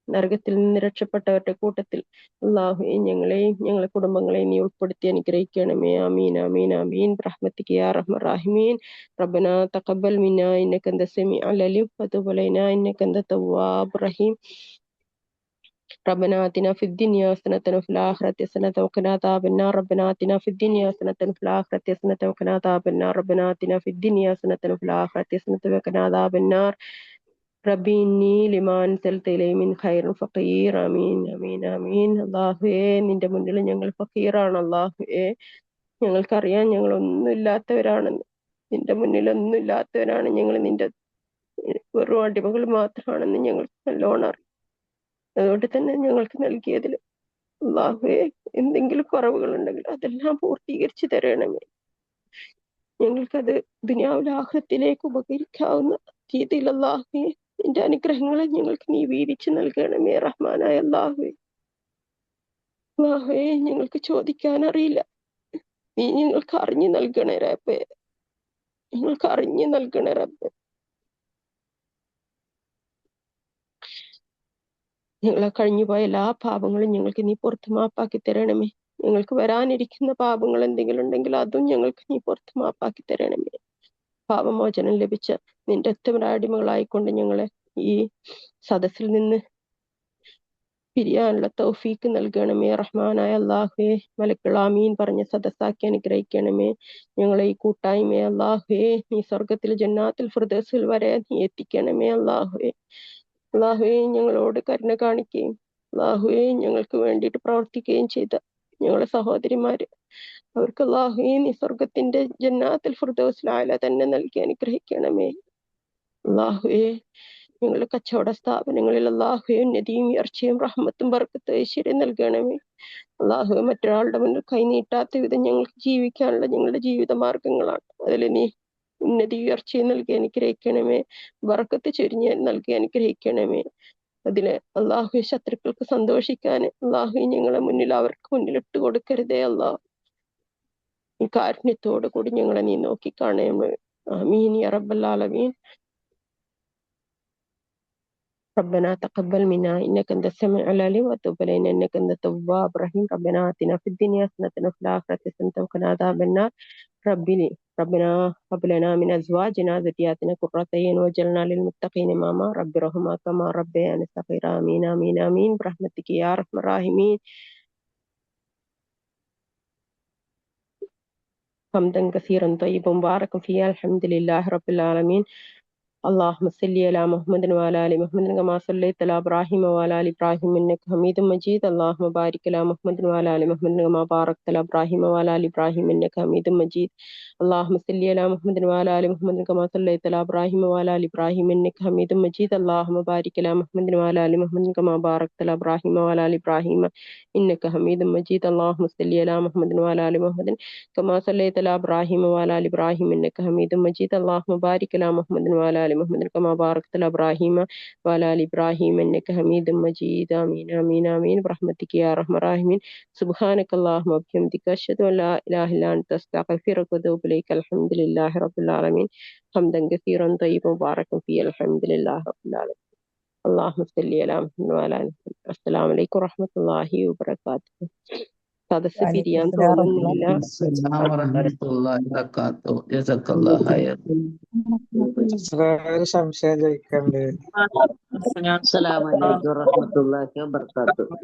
നരകത്തിൽ നിന്ന് രക്ഷപ്പെട്ടവരുടെ കൂട്ടത്തിൽ അല്ലാഹുവേ ഞങ്ങളെയും ഞങ്ങളുടെ കുടുംബങ്ങളെയും നീ ഉൾപ്പെടുത്തി അനുഗ്രഹിക്കണമേ. ആമീൻ ആമീൻ ആമീൻ. റഹ്മത്തിക യാ റഹ്മർ റഹീമീൻ. റബ്ബനാ തഖബ്ബൽ മിന്നാ ഇന്നക അന്ത സമീഉൽ അലീം വതുബ് അലൈനാ ഇന്നക അന്ത തവ്വാബുർ റഹീം. ربنا آتنا في الدنيا حسنة وفي الآخرة حسنة وقنا عذاب النار. ربنا آتنا في الدنيا حسنة وفي الآخرة حسنة وقنا عذاب النار. ربنا آتنا في الدنيا حسنة وفي الآخرة حسنة وقنا عذاب النار. റബ്ബി ഇന്നി ലിമാ അൻസൽത ഇലൈ മിൻ ഖൈറിൻ ഫഖീർ. ആമീൻ ആമീൻ ആമീൻ. അല്ലാഹുവേ നിന്റെ മുന്നിൽ ഞങ്ങൾ ഫഖീറാണ്. അല്ലാഹുവേ ഞങ്ങൾക്കറിയാം ഞങ്ങൾ ഒന്നുമില്ലാത്തവരാണെന്ന്. നിന്റെ മുന്നിൽ ഒന്നുമില്ലാത്തവരാണ് ഞങ്ങൾ. നിന്റെ വെറും അടിമകൾ മാത്രമാണെന്ന് ഞങ്ങൾക്ക് നല്ലോണം അറിയാം. അതുകൊണ്ട് തന്നെ ഞങ്ങൾക്ക് നൽകിയതിൽ അല്ലാഹുവേ എന്തെങ്കിലും കുറവുകൾ ഉണ്ടെങ്കിൽ അതെല്ലാം പൂർത്തീകരിച്ചു തരണമേ. ഞങ്ങൾക്കത് ദുനിയാവിലെ ആഖിറത്തിലേക്ക് ഉപകരിക്കാവുന്ന രീതിയിൽ അല്ലാഹുവേ നിന്റെ അനുഗ്രഹങ്ങളെ ഞങ്ങൾക്ക് നീ വീതിച്ചു നൽകണമേ. റഹ്മാനായ അല്ലാഹുവേ, അല്ലാഹുവേ ഞങ്ങൾക്ക് ചോദിക്കാൻ അറിയില്ല, നീ ഞങ്ങൾക്ക് അറിഞ്ഞു നൽകണേ റബ്ബേ. ഞങ്ങൾക്ക് അറിഞ്ഞു നൽകണേ റബ്ബേ. ഞങ്ങളെ കഴിഞ്ഞുപോയ എല്ലാ പാപങ്ങളും ഞങ്ങൾക്ക് നീ പുറത്ത് മാപ്പാക്കി തരണമേ. ഞങ്ങൾക്ക് വരാനിരിക്കുന്ന പാപങ്ങൾ എന്തെങ്കിലും ഉണ്ടെങ്കിൽ അതും ഞങ്ങൾക്ക് നീ പുറത്ത് മാപ്പാക്കി തരണമേ. പാപമോചനം ലഭിച്ച നിന്റെ ഉത്തമ അടിമകളായിക്കൊണ്ട് ഞങ്ങളെ ഈ സദസ്സിൽ നിന്ന് പിരിയാനുള്ള തൗഫീക്ക് നൽകണമേ. റഹ്മാനായ അല്ലാഹുവേ, മലക്കുകൾ ആമീൻ പറഞ്ഞ് സദസ്സാക്കി അനുഗ്രഹിക്കണമേ. ഞങ്ങളെ ഈ കൂട്ടായ്മയെ അല്ലാഹുവേ നീ സ്വർഗത്തിൽ ജന്നാത്തുൽ ഫിർദൗസിൽ വരെ നീ എത്തിക്കണമേ. അല്ലാഹുവേ, അല്ലാഹുവേ ഞങ്ങളോട് കരുണ കാണിക്കുകയും അല്ലാഹുവേ ഞങ്ങൾക്ക് വേണ്ടിയിട്ട് പ്രവർത്തിക്കുകയും ചെയ്ത ഞങ്ങളെ സഹോദരിമാര്, അവർക്ക് അല്ലാഹുവേ നീ സ്വർഗത്തിന്റെ ജന്നാത്തുൽ ഫിർദൗസിൽ ആല തന്നെ നൽകി അനുഗ്രഹിക്കണമേ. അല്ലാഹുവേ, ഞങ്ങളുടെ കച്ചവട സ്ഥാപനങ്ങളിൽ അല്ലാഹുവേ ഉന്നതിയും ഉയർച്ചയും റഹ്മത്തും ബർക്കത്തും ഐശ്വര്യം നൽകണമേ. അല്ലാഹുവേ, മറ്റൊരാളുടെ മുന്നിൽ കൈനീട്ടാത്ത വിധം ഞങ്ങൾക്ക് ജീവിക്കാനുള്ള ഞങ്ങളുടെ ജീവിത മാർഗങ്ങളാണ്. അതിൽ നീ ഉന്നതി ഉയർച്ചയും നൽകി അനുഗ്രഹിക്കണമേ. ബർക്കത്ത് ചൊരിഞ്ഞ് നൽകി അനുഗ്രഹിക്കണമേ. അതില് അല്ലാഹുവേ ശത്രുക്കൾക്ക് സന്തോഷിക്കാൻ അല്ലാഹുവേ ഞങ്ങളെ മുന്നിൽ അവർക്ക് മുന്നിൽ ഇട്ട് കൊടുക്കരുതേ. അല്ലാഹ് ഈ കാരുണ്യത്തോടു കൂടി ഞങ്ങളെ നീ നോക്കിക്കാണേമേ. ആമീൻ യാ റബ്ബൽ ആലമീൻ. ربنا تقبل منا إنك أنت السميع العليم وتب علينا إنك أنت التواب الرحيم. ربنا آتنا في الدنيا حسنة وفي الآخرة حسنة وقنا عذاب النار. ربنا هب لنا من أزواجنا وذرياتنا قرة أعين واجعلنا للمتقين إماما. رب ارحمهما كما ربياني صغيرا. آمين آمين آمين برحمتك يا أرحم الراحمين. حمدا كثيرا طيبا مباركا فيه. الحمد لله رب العالمين. اللهم صل على محمد وعلى ال محمد كما صليت على ابراهيم وعلى ال ابراهيم انك حميد مجيد. اللهم بارك على محمد وعلى ال محمد كما باركت على ابراهيم وعلى ال ابراهيم انك حميد مجيد. اللهم صل على محمد وعلى ال محمد كما صليت على ابراهيم وعلى ال ابراهيم انك حميد مجيد. اللهم بارك على محمد وعلى ال محمد كما باركت على ابراهيم وعلى ال ابراهيم انك حميد مجيد. اللهم صل على محمد وعلى ال محمد كما صليت على ابراهيم وعلى ال ابراهيم انك حميد مجيد. اللهم بارك على محمد وعلى ال محمد كما باركت على ابراهيم وعلى ال ابراهيم انك حميد مجيد. امين امين امين برحمتك يا ارحم الراحمين. سبحانك اللهم وبحمدك اشهد ان لا اله الا انت استغفرك واتوب اليك. الحمد لله رب العالمين. حمدا كثيرا طيبا مباركا فيه. الحمد لله رب العالمين. اللهم صل على محمد وعلى ال محمد. السلام عليكم ورحمة الله وبركاته. സദസ്സ് പിരിയാൻ തോന്നുന്നില്ല. ഒരു സംശയം ചോദിക്കണ്ട്. അസ്സലാമു അലൈക്കും വറഹ്മത്തുള്ളാഹി വബറകാതുഹു.